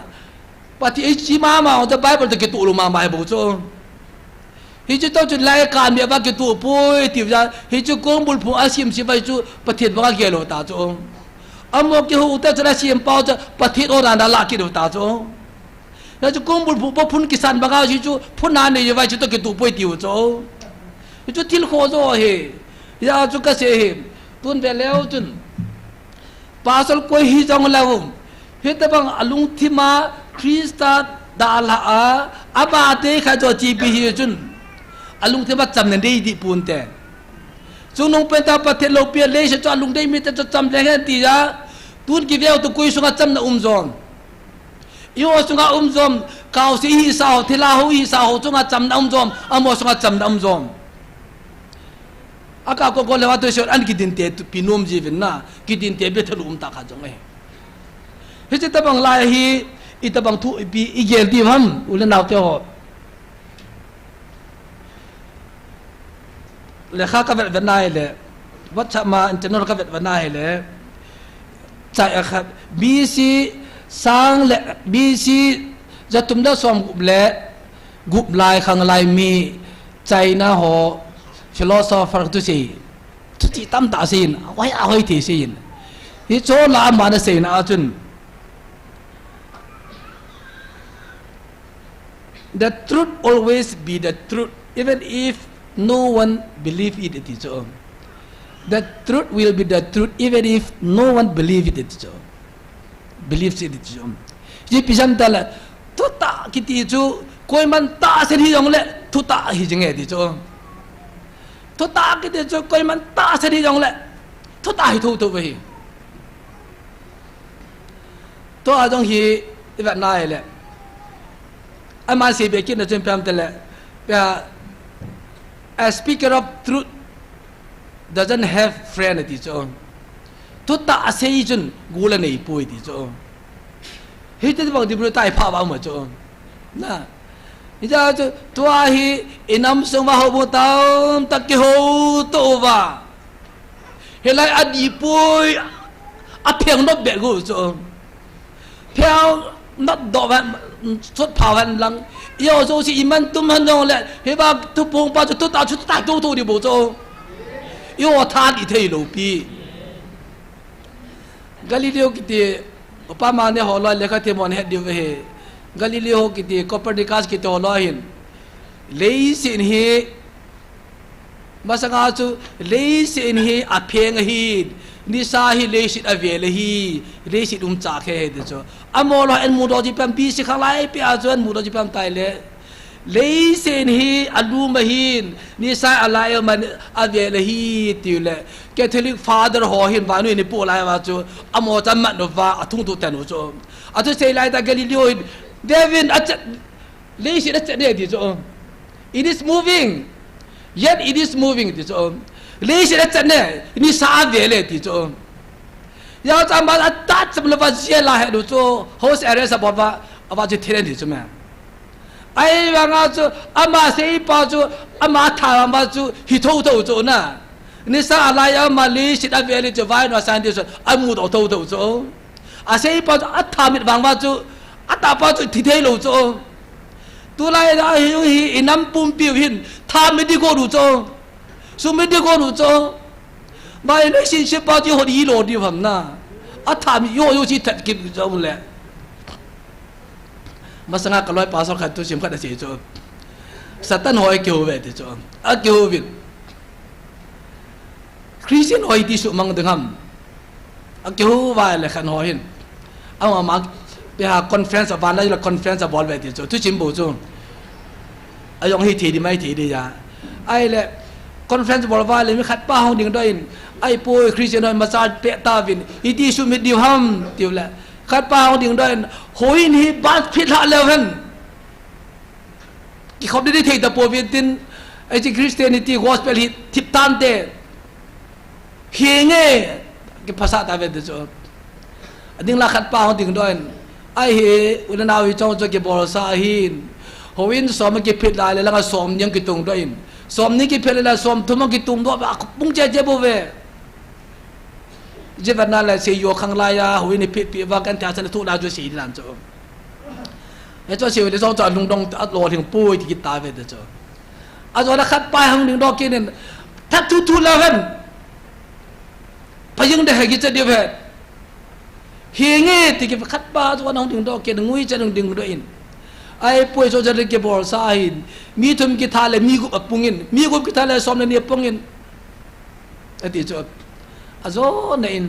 pathi ei chi ma the bible the ki tu lu ma bible cho hi chu to chu lai kan bia ba ki tu poi ti ja hi chu kumbul pho asim si vai chu pathiet ba ge lo ta cho amo ki hu ta cha sim pao cha pathiet o da la ki do ta cho na chu kumbul pho phun kisan ba ga hi chu phun na ne vai chu to ki tu poi ti cho hi chu til kho zo he ya chu ka se he tun ve leo chun pasal koi hi jong law he ta bang alung thima krista da la a abate kha jo chi bi hi chun alung thima cham ne dei di pun te chu nong pen ta pathe lo pia le se cho alung dei mi te cho cham le he ti ja tun ki veo to koi sunga cham na zom yo sunga zom kaw si hi sao thila ho hi sao sunga cham na zom amo sunga cham na zom aka ko lewa to shor an ki din te pinom jivin na ki din te be thalum ta kha jong e he che ta bang lai hi ita bang thu bi igel ti ham ul naw te ho le kha ka vet nai le wat cha ma internal ka vet nai le cha kha bc sang le bc jatum da som le gup lai khang lai mi china ho philosopher tu si tu ti tam ta sin wai a hoi ti sin hi cho la ma na sin a chun the truth always be the truth even if no one believe it is so the truth will be the truth even if no one believe it so believes it is so ji pisan ta la tu ta ki ti chu koi man ta se hi jong le tu ta hi jeng e ti so thu ta cái cho coi man ta sẽ đi dòng lại thu ta hi thu thu về thu ở trong hi cái này là anh mà sẽ biết cái này trên phim thế là a speaker of truth doesn't have friend thì cho tu ta sei chun gula nei pui ti cho hi te bang di bru tai pha ba ma cho na ija cho tua hi inam sung wa ho bu tao ta ki ho to wa he lai adi pui a pheng no be gu cho phèo nó đổ van xuất pháo van lăng yêu dấu chỉ iman tum han dong lệ he ba tu pung ba tu ta tu đi bộ cho yêu tha đi thấy lô pi Galileo kiti upama ne holoi lekha te mon het diu he Galileo kiti Copernicus kiti holoi hin lei sin he masanga chu lei sin he a pheng hi ni sa hi lei sit avele hi lei sit cha khe de cho amolo en mudo ji pam pi si khalai pi a chuan mudo ji pam tai le lei sin hi alu ma hin ni sa alai man avele hi ti le Catholic father ho hin ba nu ni po lai wa chu amo cham ma no va athung tu tan cho atu sei lai ta Galileo David at lei sit at ne di cho it is moving yet it is moving ti cho lei sit at ne ni sa avele ti cho ya cham ba ta cham la va sia la he do cho host arrest about va about the theren ti cho ma ai wa nga cho ama sei pa cho ama tha ba cho hi thou thou cho na ni sa alai ama lei sit avele cho vai no san ti cho amu do thou thou cho a sei pa a tha mit wang ba cho a ta pa cho thi thei lo cho tu lai da hi inam pum piu hin tha mi di ko du cho su mi di ko du cho mai nei sin se pa ji ho di lo di pham na a tha mi yo chi that kip cho le masanga ka loi pa so khat tu sim khat se cho satan hoi keu ve ti cho a keu vin Christian hoi ti su mang dengam a keu va le khan hoi hin a ma pe ha conference of la conference of ve ti cho tu chim bo cho a yong hi thi di mai thi di ya ai le conference bol va le mi khat pa hong ding doin ai poi Christian hoi ma sa pe ta vin i ti su mi diu ham tiu la khat pa hong ding doin hoi ni ban phit ha le hen ki khop di thei ta po vi tin ai chi Christianity gospel hi thip tan te hi nge ki phasa ta ve de cho ading la khat pa hong ding doin ai he ulana wi chong cho ki bol sa hin hoin som ki phit la le la som nyang ki tung doin som ni ki phit la som thum ki tung do ba pung che je bo ve je van la se yo khang la ya hoin ni phit pi wa kan ta san thu la jo si lan cho e cho si le so cho lung dong at lo thing pui ki ta ve de cho a zo la khat pa hang ding do ki nen thak thu la ven pa yung de ha ki che de ve hi nge ti ki khat pa zo nong ding do ki ngui che ding do in ai poi so jare ke bor sa hin mi thum ki thale mi gu apungin mi gu ki thale som ne pungin ati cho azo ne in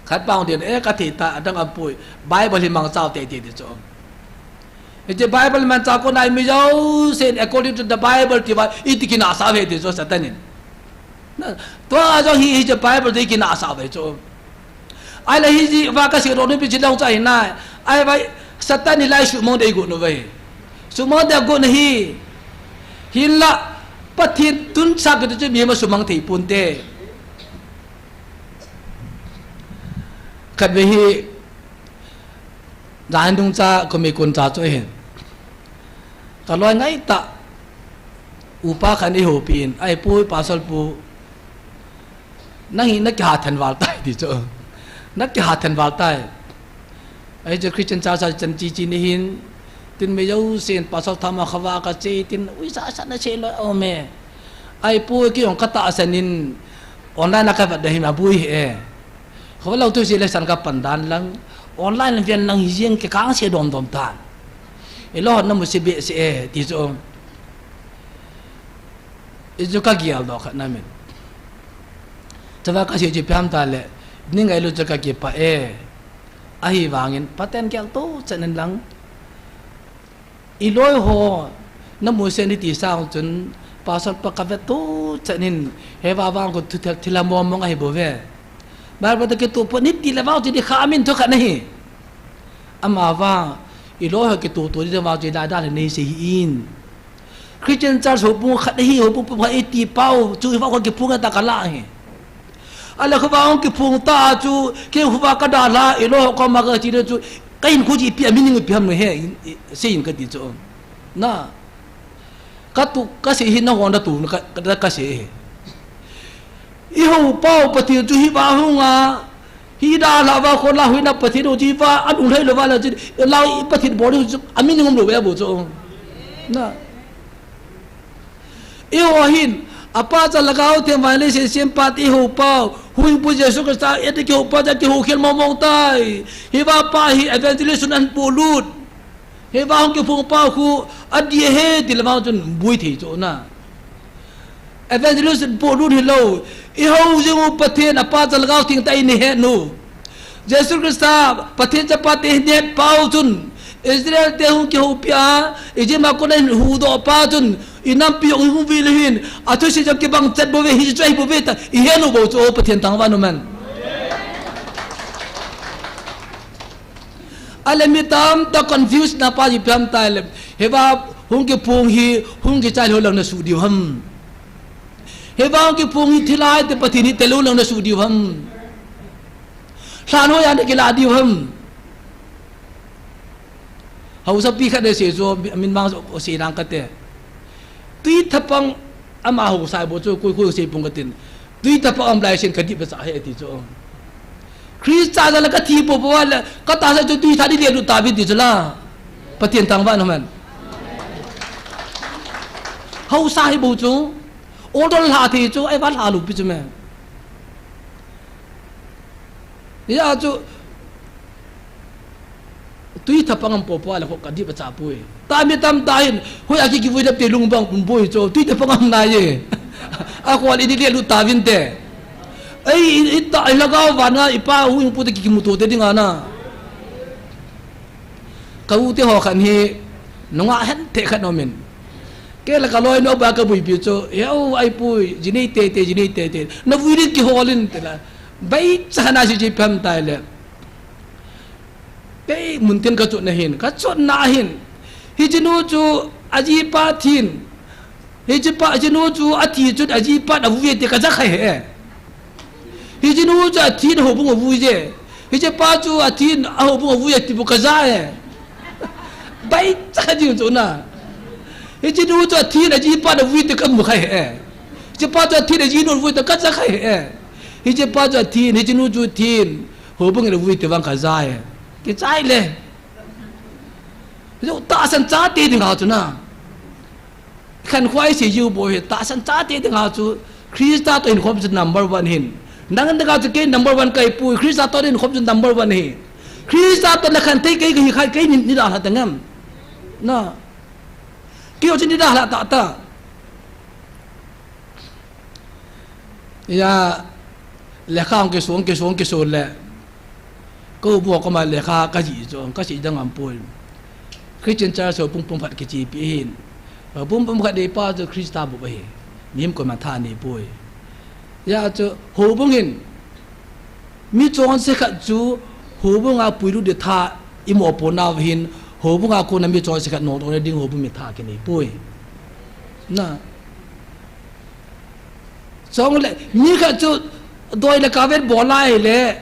khat pa den e ka thi ta dang apoi bible mang chao te ti cho e je bible man cha ko nai mi jau sen according to the bible ti ba it ki na sa ve ti cho satanin na to azo hi je bible de ki na sa ve cho ai la hi ji va ka si ro ni pi chi long chai na ai vai Satan ni lai su mong de gu no ve su mong de gu hi hin la pathin tun sa ke je mi ma su mang thei pun te kat ve hi dan dung cha ko me kun cha cho hen ta loi ngai ta upa khan ni ho pin ai pu pasal pu na hi na ka than wal tai ti cho na ka than wal tai ai je Christian cha sa chan chi chi ni hin tin me yo sen pasal thama khawa ka che tin ui sa sa na che lo o me ai pu ki ong kata asanin online na ka va de ma bui e khawa lo tu se le san ka pandan lang online vian lang hieng ke kang se dom dom tan e lo na mo se be se e ti zo e jo ka gial do kha na men tawa ka se je pam ta le ni ngai lo ja ka ke pa e ai wangin paten kel to chanen lang iloi ho na mo se ni ti sang chun pasal pa ka ve to chanin he wa wang ko thila mo mo ngai bo ve bar ba ke to po ni ti la wa ji di khamin to kha nahi ama wa iloi ho ke to di wa ji da da le nei se in Christian church ho pu kha hi ho pu pa e ti pau chu wa ko ke pu ga ta ka la he ala khawang ki phung ta chu ke huwa ka da la elo ko ma ga chi de chu kain khu ji pi amin ngi pi ham no he sein ka ti chu na ka tu ka se hin na hon da tu ka se i ho pau pati chu hi ba hunga hi da la ba ko la hui na pati do ji ba an ul hai lo ba la ji la i pati bo ri amin ngom lo ba bo chu na i ho hin apa cha lagao te vale se sempat i ho pau hui pu jesu Krista ete ki ho pa ja ki ho khel momong tai hi ba pa hi evangelist an polut he ba hong ki phung pau khu adie he ti lamang chun bui thi chu na evangelist polut hi lo i ho jeng pathen apa cha lagao ting tai ni he nu jesu Krista pathen cha pa te ne pau chun Israel te hong ki ho pia e je ma ko nen hu do pa chun inam pi ong vi le hin atu si jam ke bang chat bo ve hi chai bo ve ta i he no bo cho pathen tang wa no man ale mi tam ta confused na pa ji pam ta le he ba hong ke pung hi hong ke chai ho lang na su di ham he ba hong ke pung hi thilai te pathin hi te lo lang na su di ham san ho ya de ke la di ham hau sa pi kha de se zo min bang se rang ka te tui thapang ama ho sai bo chu koi se pung ka tin tui thapang am lai sen ka di ba sa he ti chu Krista la ka thi bo bo la ka ta sa chu tui tha di le du ta bi ti la patien tang ba no man hau sai bo chu o do la thi chu ai ba la lu pi chu me ya chu tui thapang am po la ko ka di ba cha pui ta mi tam ta hin hoi a ki voi dap te lung bang pun boi cho tui thapang am na ye a ko li di le lu ta vin te ai ita ai lagaw wa na ipa hu ing pu te ki mu to te dinga na ka u te ho khan hi nonga hen te khan no men ke la ka loi no ba ka bui pi cho yo ai pui jinei te na vui ri ki holin te la bai cha na ji pam tai le cái mun tin ka chut na hin ka chut na hin hi jinu chu aji pa thin hi ji pa jinu chu athi chut aji pa da vu te ka za khai he hi jinu chu athi ho bu vu je hi ji pa chu athi ho bu vu ti bu ka za he bai cha ji chu na hi jinu chu athi na ji pa da vu te ka mu khai he ji pa chu athi na ji no vu te ka za khai he hi ji pa chu athi hi jinu chu thin ho bu ngi vu te wang ka za he cái trái lên rồi ta san cha te ding ha chu na khan khwai se yu bo he ta san cha te ding ha chu Krista to in khom chu number 1 hin nang da ga chu ke number 1 kai pu Krista to in khom chu number 1 hi Krista to na khan te ke hi khai ke ni da ha ta ngam na kêu chu ni da la ta ta ya le khang ke suong le cô buộc có mà lệ kha cái gì rồi cái gì đang làm bồi khi trên cha số bung phật cái gì bị hin và bung phật đi pa cho Krista bộ bề niệm còn mà tha này bồi ya cho hồ bung hin mi chọn sẽ khát chú hồ bung à bùi lu để tha im ở bộ nào hin hồ bung à cô nằm mi chọn sẽ khát nổ rồi đi hồ bung mi tha cái này bồi na xong lại mi khát chú đôi là cá vết bỏ lại lệ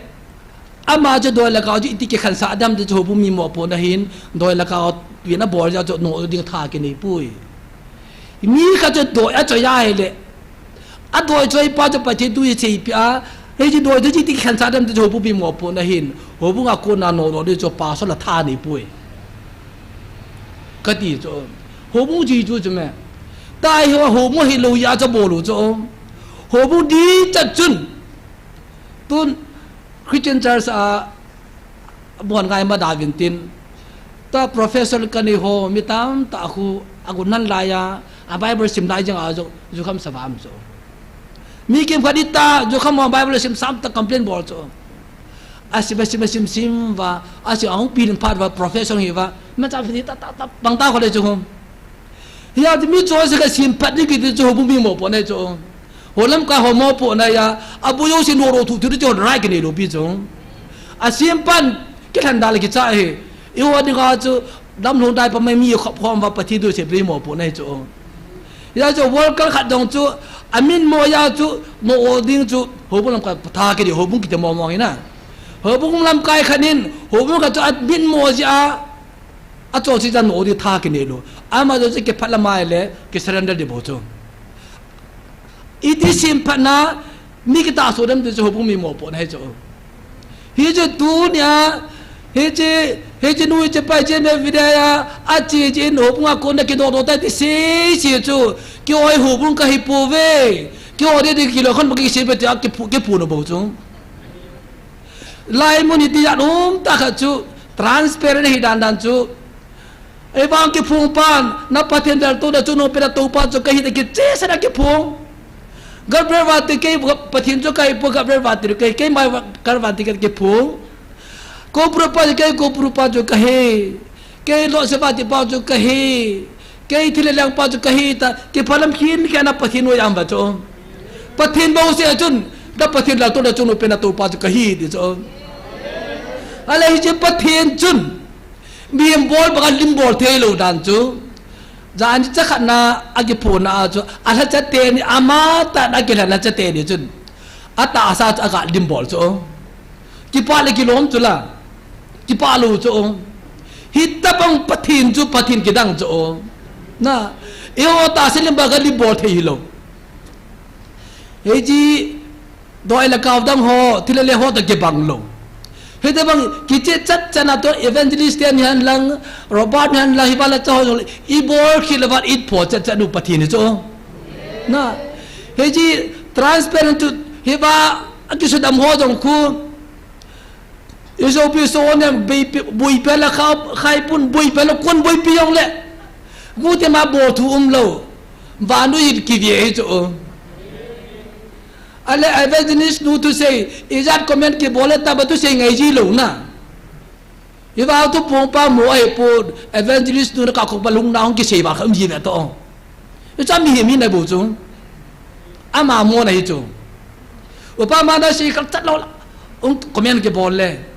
ama cho đôi là cao chứ ít cái khăn sa đam cho bùm mi mỏ na hin đôi là cao vì nó bỏ ra cho nổ đi thả cái này bui mi cái cho đôi ở cho ya lệ à đôi cho ba cho ba chế đuôi chế bia hay chứ đôi cho chỉ cái khăn sa đam cho bùm mi mỏ na hin hồ bùm ngọc na nổ đi cho ba số là thả này bui cái gì cho hồ bùm gì cho mẹ tai hồ bùm hi lâu ya cho bồ lu cho hồ bùm đi chặt chun tuân Christian Church buồn ngày mà đại viên tin ta professor cái này ho mi tam ta khu agunan laya Bible sim lai jang ajo jo kham savam so mi kem khadi ta jo kham Bible sim sam ta complain bol so sim và ông pin part và professor hi và mà ta phi ta bang ta ko le jo hom ya mi cho se ka sim pat ni ki jo bu mi mo po ne jo holam ka homo po na ya abu yo sin ro thu thu jo rai ke ne lo pi jong sim pan ke than dal ki cha he i wa ni ga chu dam long dai pa mai mi khop khom wa pathi do se pri mo po na jo ya jo world kal khat dong chu amin mo ya chu mo ding chu hồ bung làm cái tha cái điều hồ bung kita mong mong na hồ bung làm cái khanin hồ bung cái cho at bin mo ji a cho si jan odi tha cái này lo ama jo cái phát làm mai le cái surrender de bo cho iti sim pana mi kita so dam de hồ bung mi mo po na cho hi je tu nya he je nuôi je pai je ne vidaya a je no bunga kon da ke do ta ti se chu ke oi hu bung ka hi po ve ke o de ki lo khon ba ki se be ta ke pu no bo chu lai mun ti ya ta kha chu transparent hi dan chu e bang ke phung pan na pathen dal to da chu no pe da to pa chu ka hi de ki che sa da ke phung Gabriel vati ke pathin chu kai po Gabriel vati ke mai kar vati ke phung ko prupa jo kahe ke lo se ba ti pa jo kahe ke thile lang pa jo kahe ta ke phalam khin ke na pathin no yam ba cho pathin bo se chun da pathin la to da chun pe na to pa jo kahe di cho ale hi je pathin chun biem bol ba lim bol the lo dan chu jan cha khana agi pho na cho ala cha te ni ama ta da ke la cha te ni chun ata sa cha ga lim bol cho ki pa le ki lom chu la ki pa lu cho hit ta bang pathin chu pathin ki dang cho na eo ta se lim ba ga li bo the hi lo he ji doi la kaw dang ho thile le ho ta ke bang lo he ta bang ki che chat chana to evangelist yan han lang robert han la hi ba la cho i bor ki la ba it pho cha cha nu pathin cho na he ji transparent to he ba aki su dam ho jong khu iso pi so ne bui pe la khai pun bui pe la kon bui pi yong le gu te ma bo thu lo va nu yit ki vie cho ale evangelist nu to say is that comment ke bole ta ba tu say ngai ji lo na i va tu pong pa mo ai po evangelist nu ka ko ba lung na hong ki sei ba kham ji na to i cha mi na bo chung ama mo na hi chung upa ma na si ka chat lo comment ke bole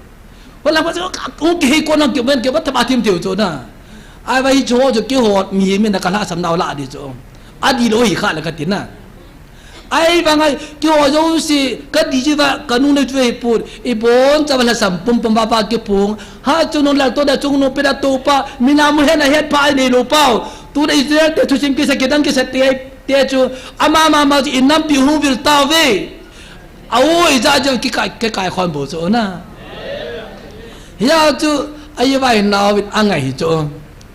wala ba ko ke ko na ke ben ke ba ta ba tim tiu cho na ai ba hi cho ke ho mi na ka la sam na la di cho adi lo hi kha la ka tin na ai ba ngai ke ho jo si ka di ji ba ka nu ne twe pu i bon cha ba la sam pum pum ba ke pung ha chu no la to da chung no pe da to pa mi na mu he na he pa ni lo pao tu da israel te chu sim ke sa ke dan ke sa te chu ama ma in nam pi hu vil ta ve oi za jo ki kai khon bo cho na ya chu ai vai nào vit angai hi cho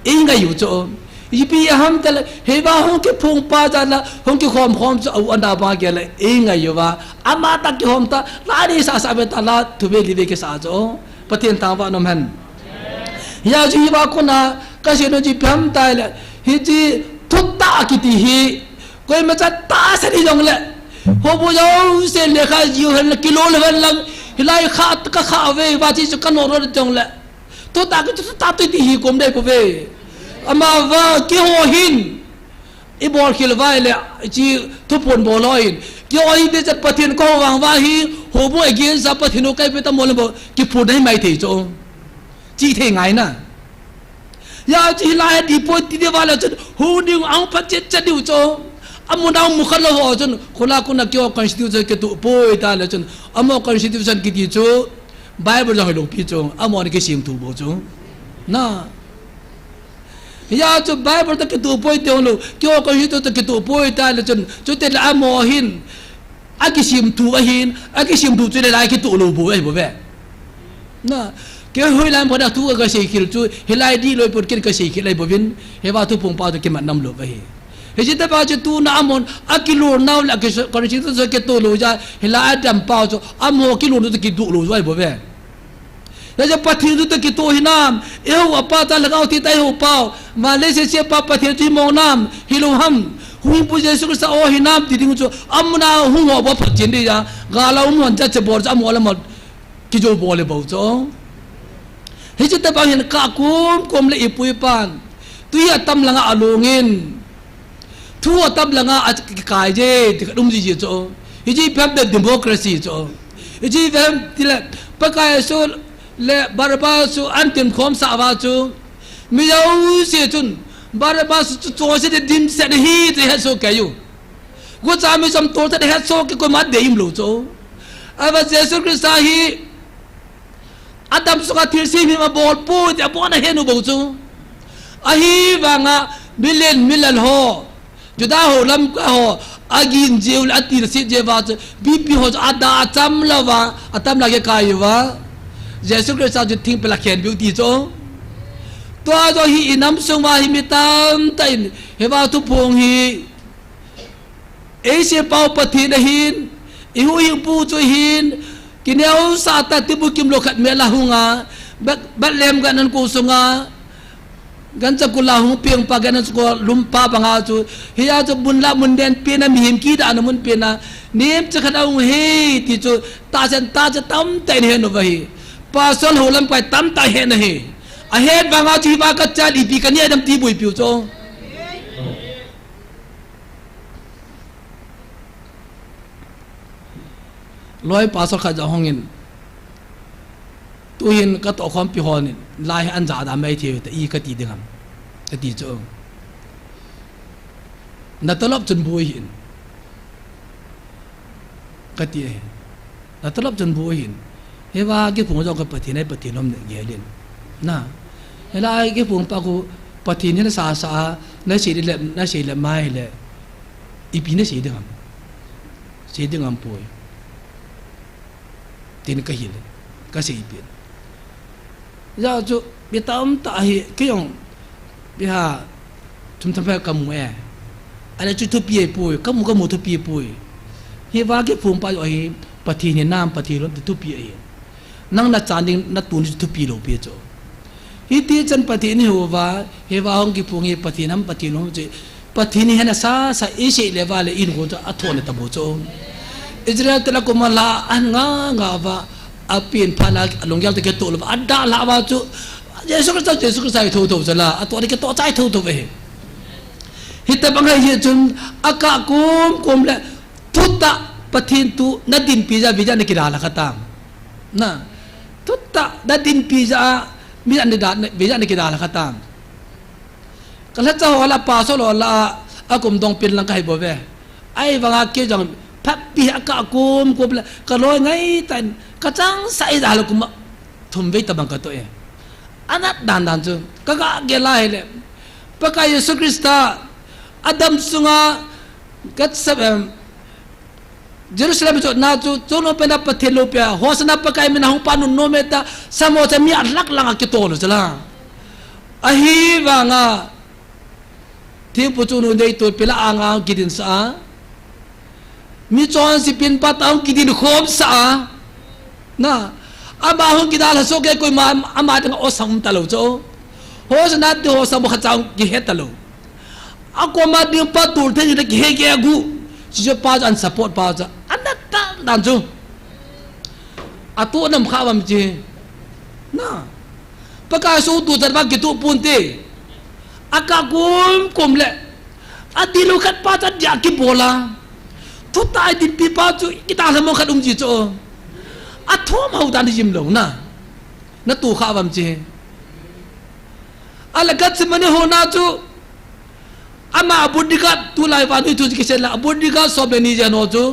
ingai yu cho ipi ham tal he ba hong ke phung pa ja la hong ke khom cho au anda ba ke la ingai yu ba ama ta ke hom ta la ni sa be ta la thu be li be ke sa cho patien ta ba nom han ya ji ba ko na ka se no ji pham ta la hi ji thut ta ki ti hi koi ma cha ta sa ri jong le ho bu yo se le kha yu han kilo le han lang hilai khat ka kha ve ba chi ka no ro jong le to ta ka ta ti hi kom de ko ve ama va ki ho hin i bol khil vai le chi thu pon bo loin ki oi de chat pathin ko wang wa hi ho bo again sa pathin kai pe ta mo le bo ki pu dai mai thei cho chi the ngai na ya chi lai di po ti de wala chu hu ding ang pa chet cha diu cho amuna mu khala ho chun khola kuna kyo constitution ke tu poi ta le chun amo constitution ki ti chu bible jang lo pi chu amo ni ke sim tu bo chu na ya chu bible ta ke tu poi te lo kyo constitution ta ke tu poi ta le chun chu te la amo hin a ki sim tu a hin a ki sim tu chu le lai ki tu lo bo ai bo ve na ke hoi lam phoda tu ka sei khil chu hilai di loi pot ken ka sei khil ai bo vin he wa tu pong pa to ke man nam lo ve he ji ta ba chu tu na amon akilo naw la ke constitution so ke to lo ja hila adam pa chu amo kilo no to ki du lo ai bo ve la ja pathi du to ki to hinam e ho pa ta lagaw ti tai ho pa ma le se pa pathi ti mo nam hilo ham hui pu je su sa o hinam ti ding chu amna hu ho ba phat chin de ja ga la mon cha che bor cha mo la mo ki jo bo le bo cho he ji ta ba hin ka kum le ipui pan tu ya tam langa alungin thua tab langa at kai je dum ji cho ji pham the democracy cho ji pham tila pakai so le barba so antim khom sa wa chu mi yau se chun barba su cho se de dim se de hi te so kayu go cha mi som to te he so ke ko ma de im lo cho ava Jesus Christ hi Adam suka tirsi mi ma bol pu ja bo na henu bo chu ahi wanga milen ho juda ho lam ka ho agin jeul atir si je wa bipi ho ada cham lawa atam la ke kai wa Jesus Christ ju thing pela khen beauty cho to do hi inam sung wa hi mitam tain he wa tu phong hi e se pau pathi na hin i hu hi pu chu hin kineu sa ta tibu kim lo khat me la hunga bat lem ga nan ku sunga gan cha kula hu piang pa gan ko lumpa banga chu hiya chu bunla munden pena mi him ki da na mun pena nim cha khada hu he ti chu ta cha tam tai ne no vai pa sol ho lam pai tam ta he na he a he banga chi ba ka cha li pi kan ye dam ti bui piu cho loi pa sol kha ja hongin tu hin ka to khom pi hon lai an ja da mai thi ta i ka ti dingam ka ti cho na talop chun bui hin ka ti na talop chun bui hin he wa ke phung jo ka pathi nai pathi nom ne ge len na he lai ke phung pa ku pathi ne sa na si le mai le i pi ne si dingam pui tin ka hil ka sei pin ya chu bi tam ta hi ke yong bi ha chum tham pa kam e ana chu tu pi pu ka mu tu pi pu hi wa ke phum pa hi pathi ni nam pathi lo tu pi hi nang na chan ding na tu ni tu pi lo pi cho hi ti chan pathi ni ho wa he wa hong ki phung hi pathi nam pathi lo che pathi ni hana sa e se le wa le in go cho a thon ta bo cho Israel telah kumala nga ba apin phala longyal te ke to lo ada la ba chu Jesus Christ ai tho jala atwa ni ke to chai tho ve hita bang hai chum aka kum le tutta pathin tu nadin pizza ni kira la khatam na tutta nadin pizza mi an da bija ni kira la khatam kala cha wala pa so lo la akum dong pin lang kai bo ve ai wanga ke jang papi aka kum la ka loi ngai tan ka chang sai da lo kum thum ve tabang ka to e anat dan chu ka ga ge la hele paka Yesus Krista Adam sunga kat sab Jerusalem chu na chu no pena pathelo pya hosna pakai mina hong panu no meta samo cha mi atlak lang ki to lo chala ahi wanga thi pu chu no dei to pela anga gidin sa mi chon si pin patang kidin khom sa na aba hong kidal so ke koi ma ama tang o sam talo cho ho na ti ho sam kha chang ki het talo ako ma di pa tur the ni ki he ke gu si jo pa an support pa cha anata dan chu atu nam kha bam chi na paka so tu tar ba ki tu pun te aka kum le adilu khat pa cha ja ki bola tu tai din pi pa chu kita sa mo khat ji cho a thom hau dan jim lo na tu kha bam che ala gat se mane ho na chu ama buddhika tu lai pa tu ki se la buddhika sob le ni ja no chu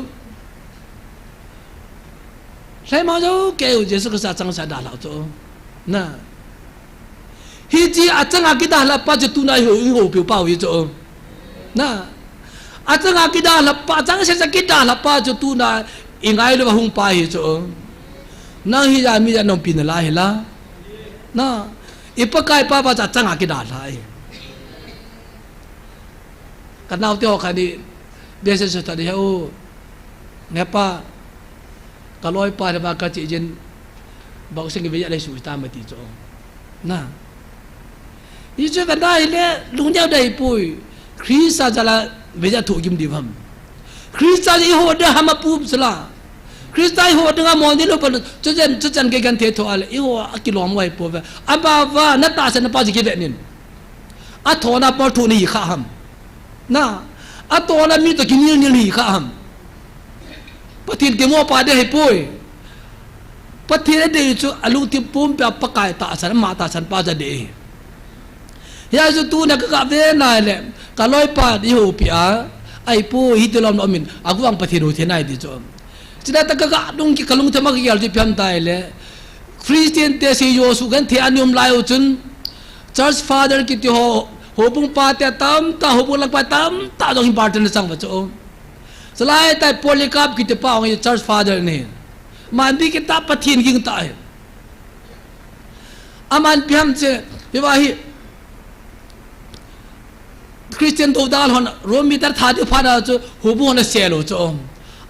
sai ma jo ke u je su ka sa chang sa da la chu na hi ji a chang a ki da la pa chu tu na ho pi pa wi chu na atanga kita lapa jangan saya kita lapa jo tu na ingai lo hung pa hi cho nang hi ja mi ja nom pin la hi la na ipakai pa pa cha changa kita lai kanau tio khani biasa sa tadi ho ngapa kaloi pa ba ka chi jin bau sing bi ja le su ta ma ti cho na i je ga dai le lung jau dai pui krisa jala beja thu kim divam krista ji ho de hama pup sala krista ho de nga mon de lo pa chujan ke gan the tho ale i ho akilom wai po ba aba va na ta sa na pa ji ke de nin a tho na pa thu ni kha ham na a to na mi to kin ni kha ham patin ke mo pa de he poi patin de chu alu ti pum pa pakai ta sa ma ta san pa ja de ya ju tu na ka ve na le kaloi pa di ho pia ai pu hi te lom min aku ang pathin ho the nai di cho Sila tagaga dong ki kalung tema ki alji piam tai le Christian te si yo su gan the anium lai uchun church father ki ti ho bung pa te tam ta ho bung lak pa tam ta dong important sang ba cho salai tai polycarp ki te pa ong church father ne man bi ki ta pathin king ta aman piam che biwahi Christian do dal hon romi tar tha de phana cho ho bung na selo cho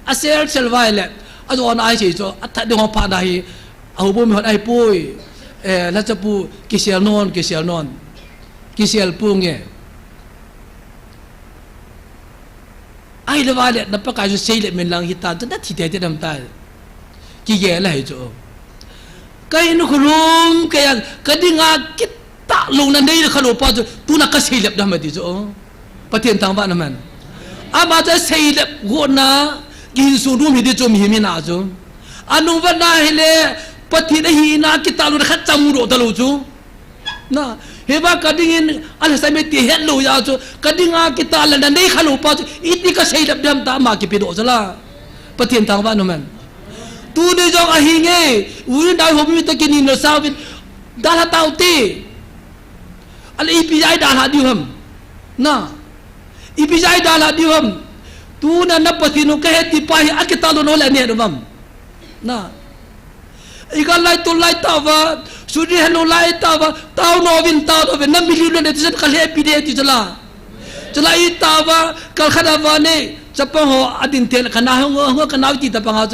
a sel selvai le a do na ai chi cho a tha de ho pha dai au bom hot ai pui la chapu kisial non kisial punge ai le wale na pa ka ju sei le men lang hita ta thi te dam ta ki ye la hi cho kai nu khulum kaya kadinga kita long na nei khalo pa tu na ka sei le dam di cho patien tang ba na man ama ta sei le go na gin su nu mi de cho mi na cho anu va na hele pati na hina kita lu khat chamu do chu na heba kadingin ala sameti hello ya chu kadinga kita la nei khalo pa iti ka sei dab dam ta ma ki pido sala patien tang ba no man tu de jong a hinge uri dai hobi ta kini no sawin dala tauti al ipi ai dala dium na ipi ai dala dium tu na patino ka heti pai akita lo no la ne do bam na ikan lai tu lai tawa sudi hello lai tawa tau novin na milion de tisen kal happy day ti jala i tawa kal khada wane chapa ho adin tel kana ho kana ti ta panga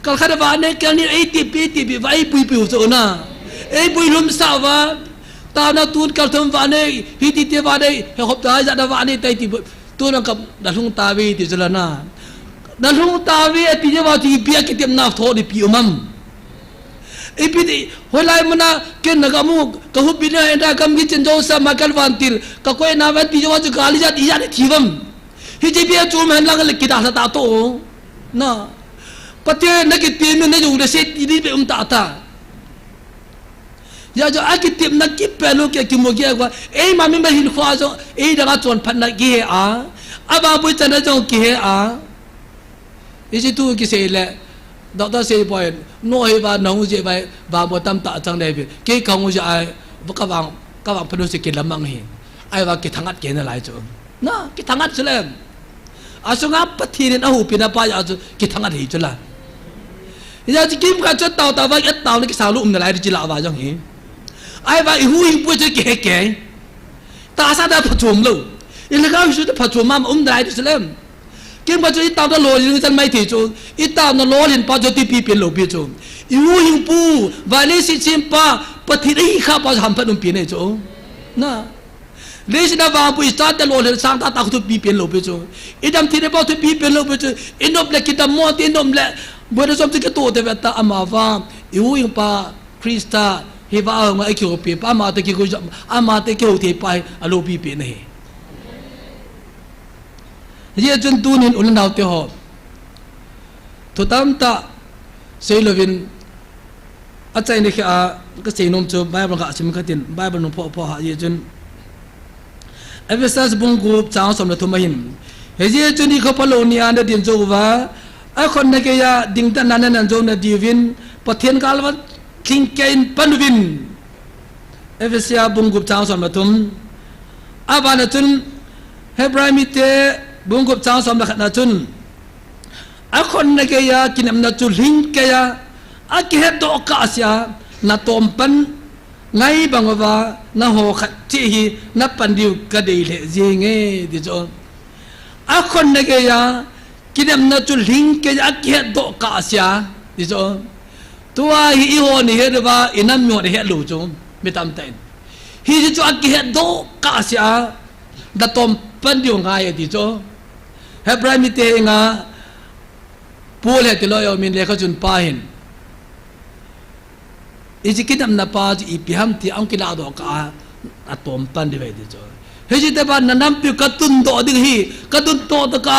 kal khada wane kal ni 80 bi vai pui so na ei pui lum sawa ta na tun kal thum wane hi ti te wane he hop ta ja da wane tai ti tu na kap da lung ta wi ti jala na da lung ta wi ti je wa ti bi ki tem na tho di pi umam ipiti holai mana ken nagamu kahu bina enda kam gi chenjo sa makal vantir ka koi na va ti jo ju gali jat iya ni thibam hi je bia chu man lang le kita sa ta to na pate na ki ti me ne ju de se ti di be ta ta ya jo akitim na ki pelo ke ki mo ge kwa ei ma mi ma hin khwa jo ei da ga chon phat na gi he a aba bu chan na jo ki he a isi tu ki se le doctor say boy no he ba nong je ba ba mo tam ta chang dai bi ke kong je ai ka bang phano se ke lamang hi ai ba ke thangat ke na lai cho na ki thangat chlem asunga pathin na hu pina pa ya cho ki thangat hi chula ya ji kim ka cho taw ta ba et taw ni ki sa lu na lai ji la ba jong hi ai ba hu hi pu je ke ta sa da phachum lo in ga su da phachum ma dai chlem kim ba cho itaw da lo yin san mai thi cho itaw na lo lin pa cho ti pi pi lo pi cho yu hin pu va le si chim pa pathi dei kha pa ham pha dum pi ne cho na le si na ba pu sta da lo le sang ta ta tu pi pi lo pi cho idam thi de ba tu pi pi lo pi cho inop le ki da mo ti nom le bo da som ti ke to de ta ama va yu hin pa krista he ba ma ki pi pa ma te ki ko ama te ki ho te pa a lo pi pi ne ye chun tunin ulan daw te ho to tam ta seilovin achai ne kha ka seinom chu bible ka sim khatin bible no pho ha ye chun Efesus bung group chang som na thumahin he ye chun ni kha palo ni an din jo wa a khon na ke ya ding ta nan nan jo na divin pathen kalwa king kain panvin Efesia bung group chang som na thum abana chun hebramite bungkup chang som la na chun akon na ke ya kinam na chu ling ke ya akhe to ka sia na tom pan ngai bangwa na ho khat chi hi na pandiu ka dei le jinge di jo akon na ke ya kinam na chu ling ke ya akhe to ka sia di jo tua hi ho ni he ba inam mo he lu chu mitam tain hi chu akhe to ka sia da tom pandiu ngai di jo Hebrai mite nga pole te loyo min le khajun pahin ijikitam na pa ji ipiham ti ang kila do ka atom pan de de jo heji te ba nanam pi katun do ding hi katun to ta ka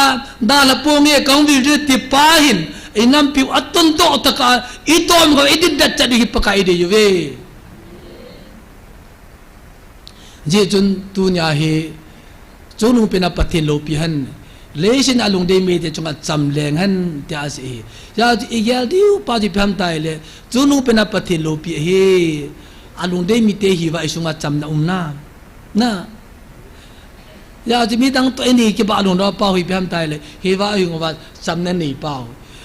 dala ponge kang vi de ti pahin inam pi atun to ta ka itom go idid dat cha di pakai de yuwe je jun tu nya hi chonu pena pathin lo pi han lấy xin alung đây mi thì chúng ta chăm lên hắn thì asi ya igel diu pa di pham tai le chunu pena pathin lo pi he alung đây mi te hi vai sunga chăm na na ya ji mi dang to ni ki ba alung do pa hi pham tai le he va yu wa chăm na ni pa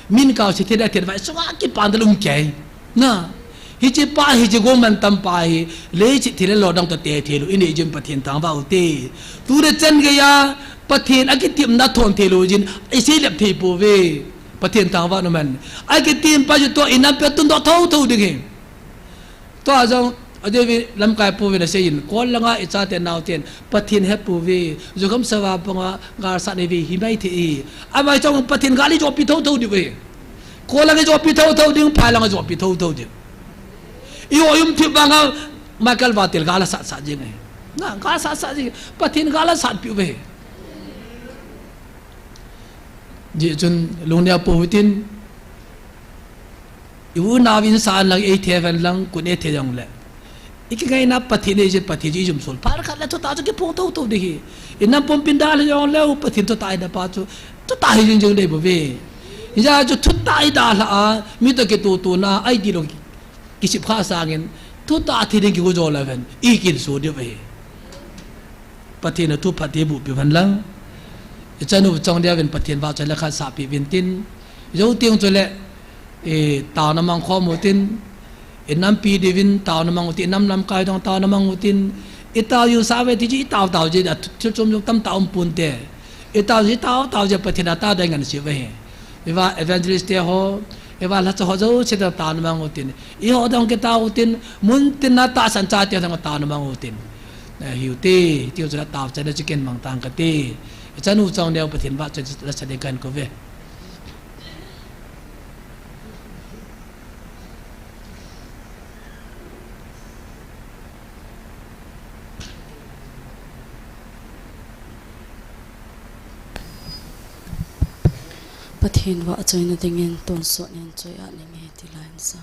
min ka si the da the vai sunga ki pandalum ke na hi chi pa hi chi go man tam pa hi le chi thile lo dang to te the lu ini jim pathin tang ba u te tu de chen ge ya pathin akitim na thon theologin isi lep the po ve pathin tang wa no man akitim pa ju to inam pe tun do thau de ge to a jong ade vi lam kai po ve na se in kol langa icha te naw ten pathin he po ve jo kham sawa panga gar sa ne vi hi mai the amai chong pathin gali jo pi thau de ve ko langa jo pi thau ding pha langa jo pi thau de iyo yum thi banga Michael Vatil gala sa jing na gala sa jing pathin gala sa pi ve ji chun lungnia po witin iu na win sa lang e theven lang kun e the jong le ikigai na pathin e je pathi ji jum sol par khala to ta jo ke po to de hi inam pom pin dal jong le pathin to tai da pa chu to tai jing jing de bo ve ya jo thu tai da la mi to ke tu na ai di lo kisip kha sangin thu ta thi ding ki go jo la ven I kin so de ve pathin tu phathi bu pi van lang chanu chong dia ven pathin ba chala kha sa pi vin tin yo tiang chole e ta na mang kho mo tin enam pi de vin ta na mang tin nam kai dong ta na mang tin e ta yu sa ve ti ji ta je da chu chom jong tam ta pun te e ta ji ta je pathin ta da ngan si ve eva evangelist te ho eva la cho zo che da ta na mang tin I ho dong ke ta tin mun tin na ta san cha te dong ta na mang tin hiu te tiêu cho ta cha da chicken mang tang ka te chanu chong deu pathin ba cha la cha de kan ko ve pathin wa choina dingin ton so nen choi a ning he ti line sa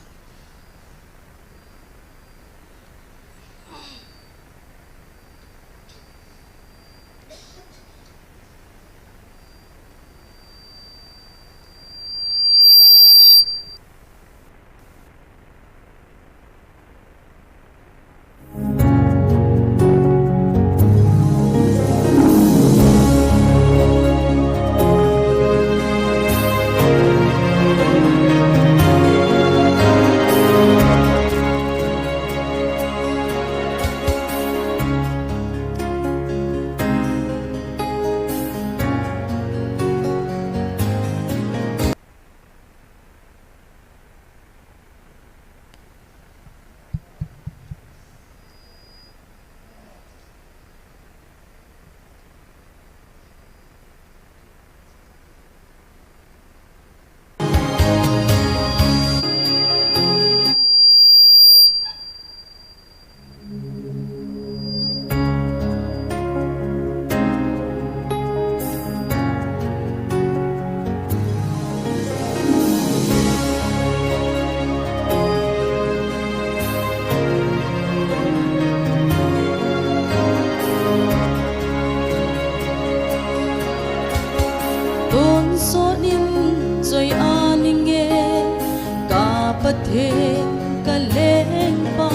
pathin ka leng pa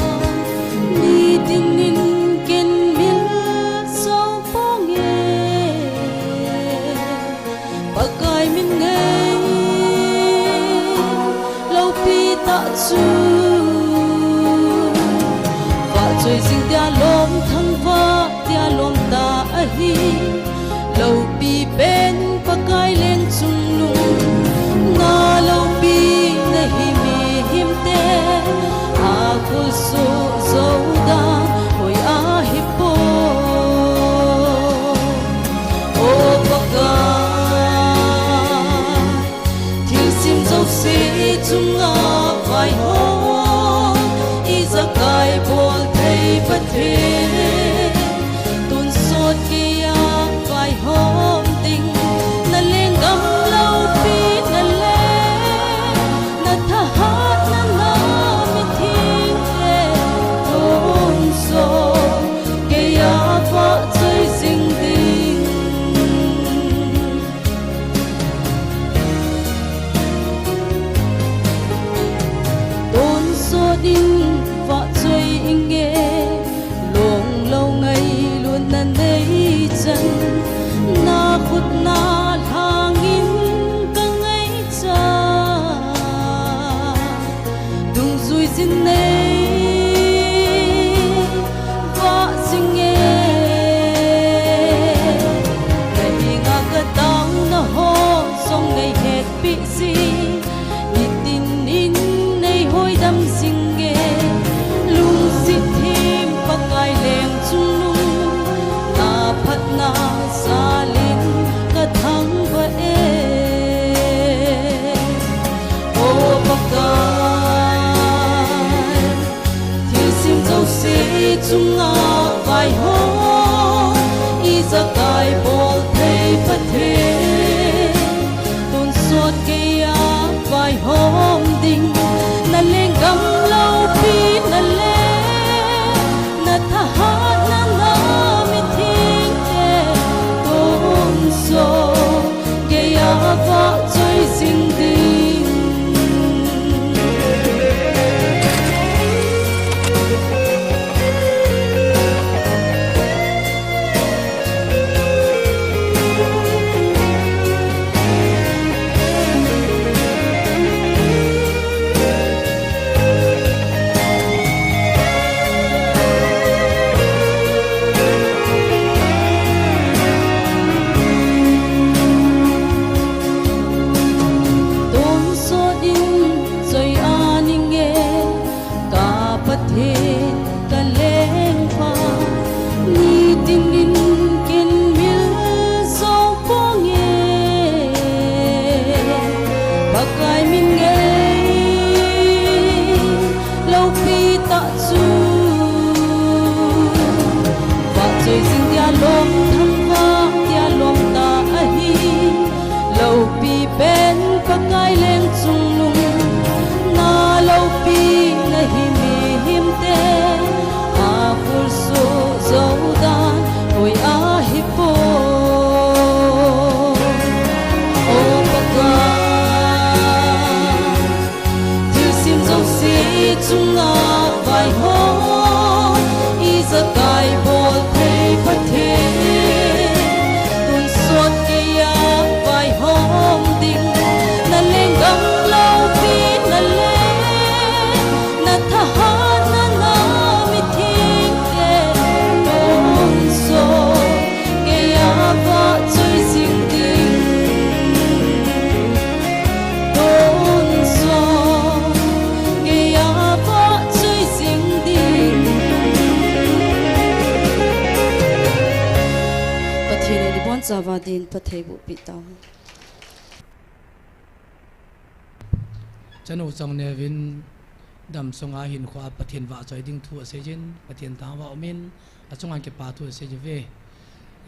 ni dinin ken mil so ponge pakai min ngai lo pi ta chu va choi sing dia lom thang va dia lom ta a hi lo pi ben pakai len chung lu na lo pi na hi mi him te a khul so zo da oi a hi po o pakai thil sim zo si chung a vai ho i za kai bol thei pathin tun sot kia vai hom ting na leng gam lau pi na le na tha hat na nga mi thing le tun so ke ya fa choi sing ding in nei va sing e ngày ngã cái tang na ho song ngày hết bị si ni tin in nei hoi đam sing e lung sit thêm pa kai leng chung lung na phat na sa lin ka thang va e o pa kai thiu sim dâu si chung nga vai ho i za kai bol thei pa the ton suat ke ya vai hom ding na leng gam lau pi na le na tha ha na nga mi thing te ton so ke ya va choi sing ding Tôn số in rồi an nghe cả bất thế cả lên pha ni tin in kinh mil so po nghe bác ai min nghe lâu pi ta chu và trời sinh tia lom thăng hoa tia lom ta hi lâu pi bên bác ai lên chung lung na lâu pi na hi mi him te a phul so dâu dan oi a hi po o bác ai thiu sim dâu si chung nga vai ho i za kai bol thei pa the tun suat ke ya vai hom ding na leng gam lau pi na le na tha ha na nga mi thing te ton so ke ya va choi sing ding ton so ke ya va choi sing ding Pathine ni bon chawa din pathei bu pi taw chanu chang ne vin dam songa hin khwa pathin wa choi ding thu se jin pathin ta wa min achunga ke pa thu se jve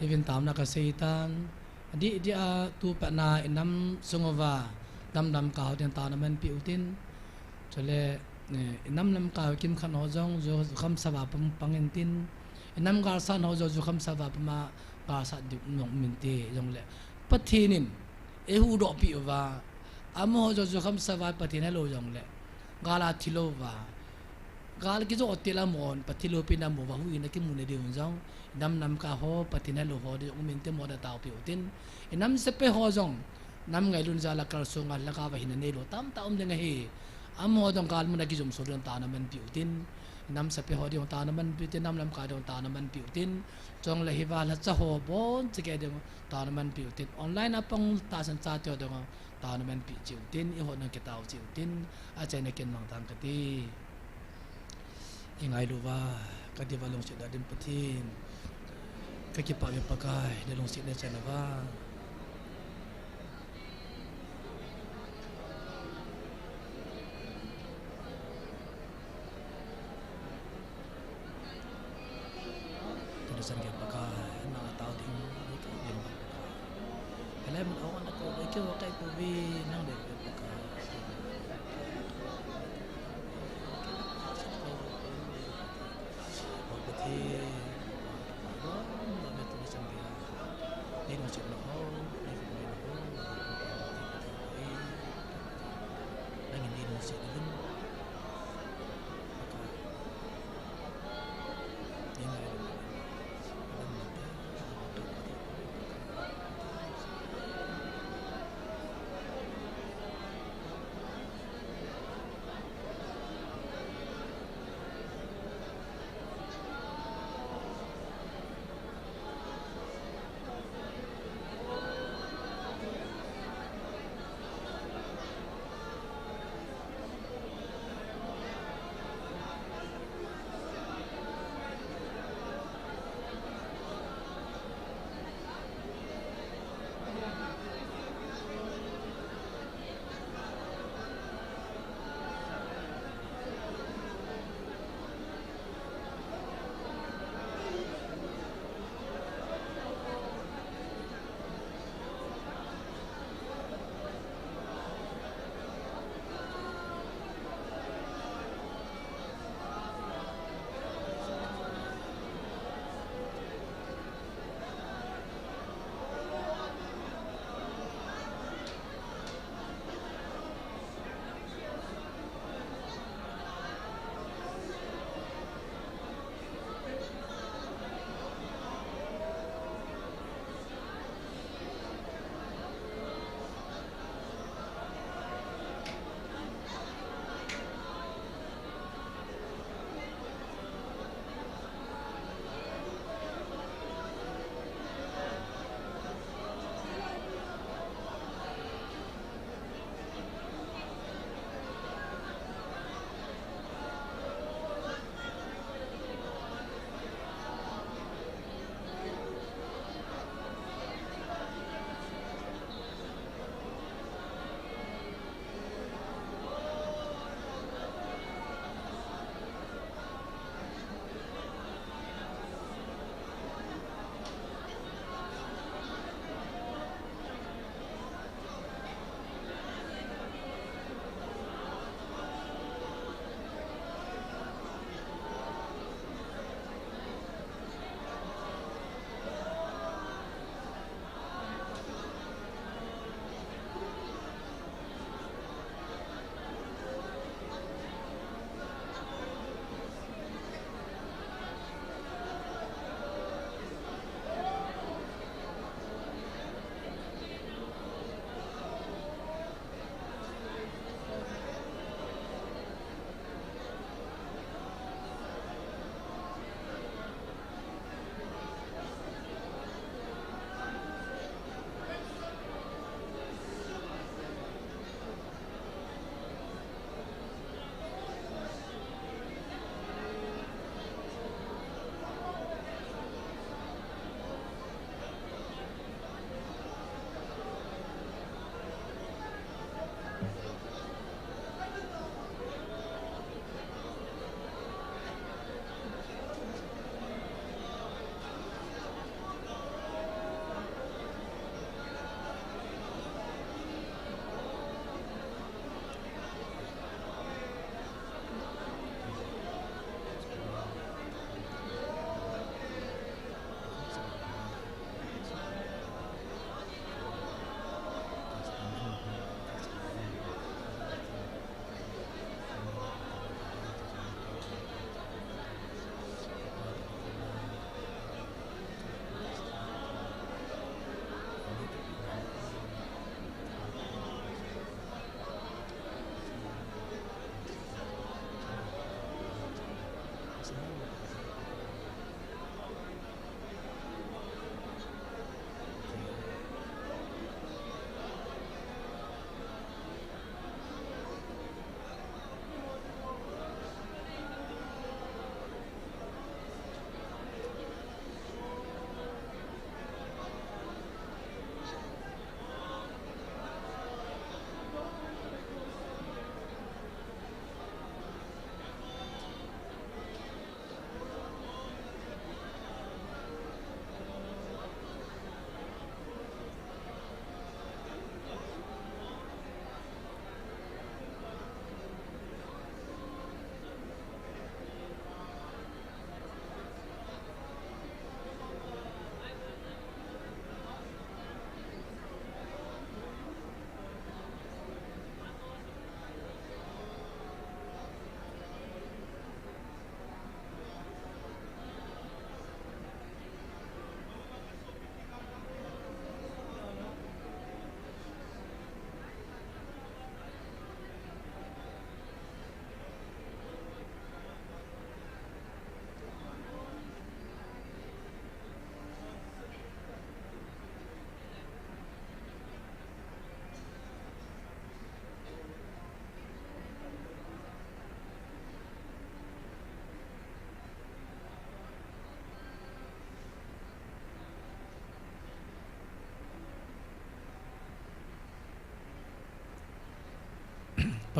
evin tam na ka seitan di dia tu pa na inam sungova dam dam ka den ta na man pi utin chole inam lam ka kim khan ho jong jo kham sa ba pangin tin inam gar sa no jo kham sa ba ma ba sa dik nong min te jong le pathinin e hu do pi wa amo jo kham sa ba pathin hello jong le gala thilo wa gal ki jo otela mon pathilo pina mo wa hu ina ki mun de jong nam nam ka ho pathin hello ho de umin te mo da taw pi utin inam se pe ho jong nam ngai lun jala kar so ngal la ka wa hin ne lo tam ta le nga hi amo dong gal mun ki jom so don ta na man pi utin nam se pe ho de ta na man pi te nam lam ka de ta na man pi utin chong la hi wa la cha ho bon che ke de ta na man pi utin online apang ta san cha te de ta na man pi chi utin i ho na ke taw chi utin a che ne ken mang tang ka ti ingai lu wa ka di wa long se da din pathin ka ki pa me pa kai de long se ne cha na wa san ke baka na tao ding ka din ba hele mun awan ko ba ke wa kai ko bi nang de baka ko ba thi ba me tu san ke ni no se no ho ni ko no ho nang ni no se din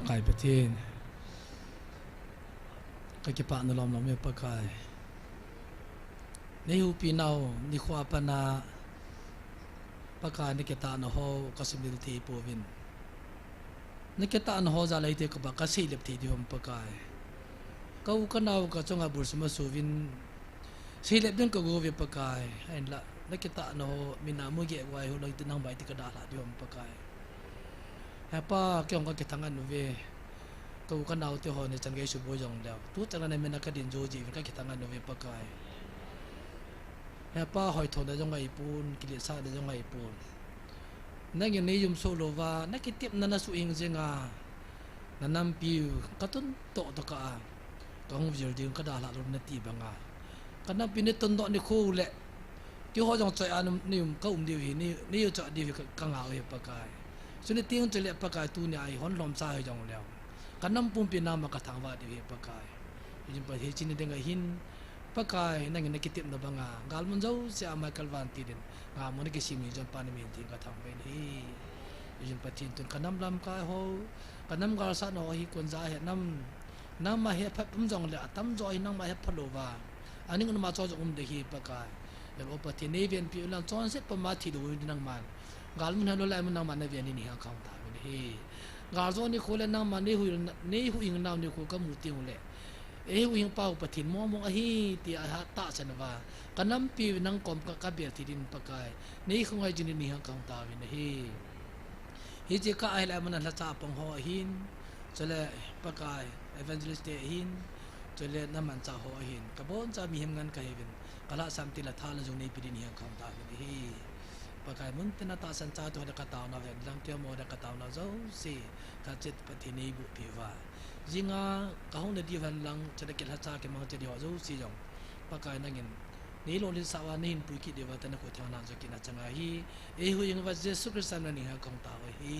pakai patin kaki pak nolom nolom pakai ni hupi nau ni khua pana pakai ni kita no ho kasimil ti povin ni kita no ho za lai te ka ba ka sei lep ti diom pakai kau kanau ka chonga bursma suvin sei lep den ka go ve pakai hain la ni kita no mina mu ge wai ho lai tinang bai ti ka da la diom pakai hapa kyong ka kitangan no ve kau kanau te ho ne chan ge su bo jong leo tu chang na mena ka din jo ji ka kitangan no ve pakai hapa hoi thon da jong ai pun kili sa da jong ai pun na nge ne yum solo wa na ki tip na na su ing jenga na nam piu ka tun to to ka tong vil ding ka da la lo na ti banga ka na pin ne ton do ni khu le ki ho jong chai an ni um ka um di hi ni yo cha di ka nga we pa kai su ni ting chele pa kai tu ni ai hon lom sa he jong leo ka nam pum pin na ma ka thang wa di pa kai yin pa he chin ni denga hin pakai nang ne kitip na banga gal mun jau se ama kalwan ti din nga mo ne ki simi jon pan min ti ka thang ben hi yin patin tun kanam lam ka ho kanam gal sa no hi kon za he nam ma he phat pum jong le atam joi nang ma he phalo wa ani ngun ma cho de hi pakai le o patin ne ven pi lan chon se pa ma thi do din nang man gal mun halo lai mun nang man ne ven ni ha khang ta ben hi gal zo ni khole nang man ne hu ing naw ni ko ka mu ti le wing pau patin mo mo hi ti a ta sanwa kanam pi nang kom ka ka ber ti din pakai nei khong ai jin ni hang kang ta wi hi je ka ai la man la cha pong ho hin chale pakai evangelist te hin chale na man cha ho hin ka bon cha mi hem ngan ka hi bin kala sam ti la tha la jong nei pi din hang kang ta wi hi pakai mun te na ta san cha to da ka ta na ven lang te mo da ka ta na zo si ka chet patin nei bu pi wa jinga kahong na divan lang chada kel hacha ke mang chadi ho zo si jong pakai nangin nei lo lin sawa nei pui ki dewa tan ko thang na zo ki na changa hi hu yeng wa jesu christ na ni ha kong ta hi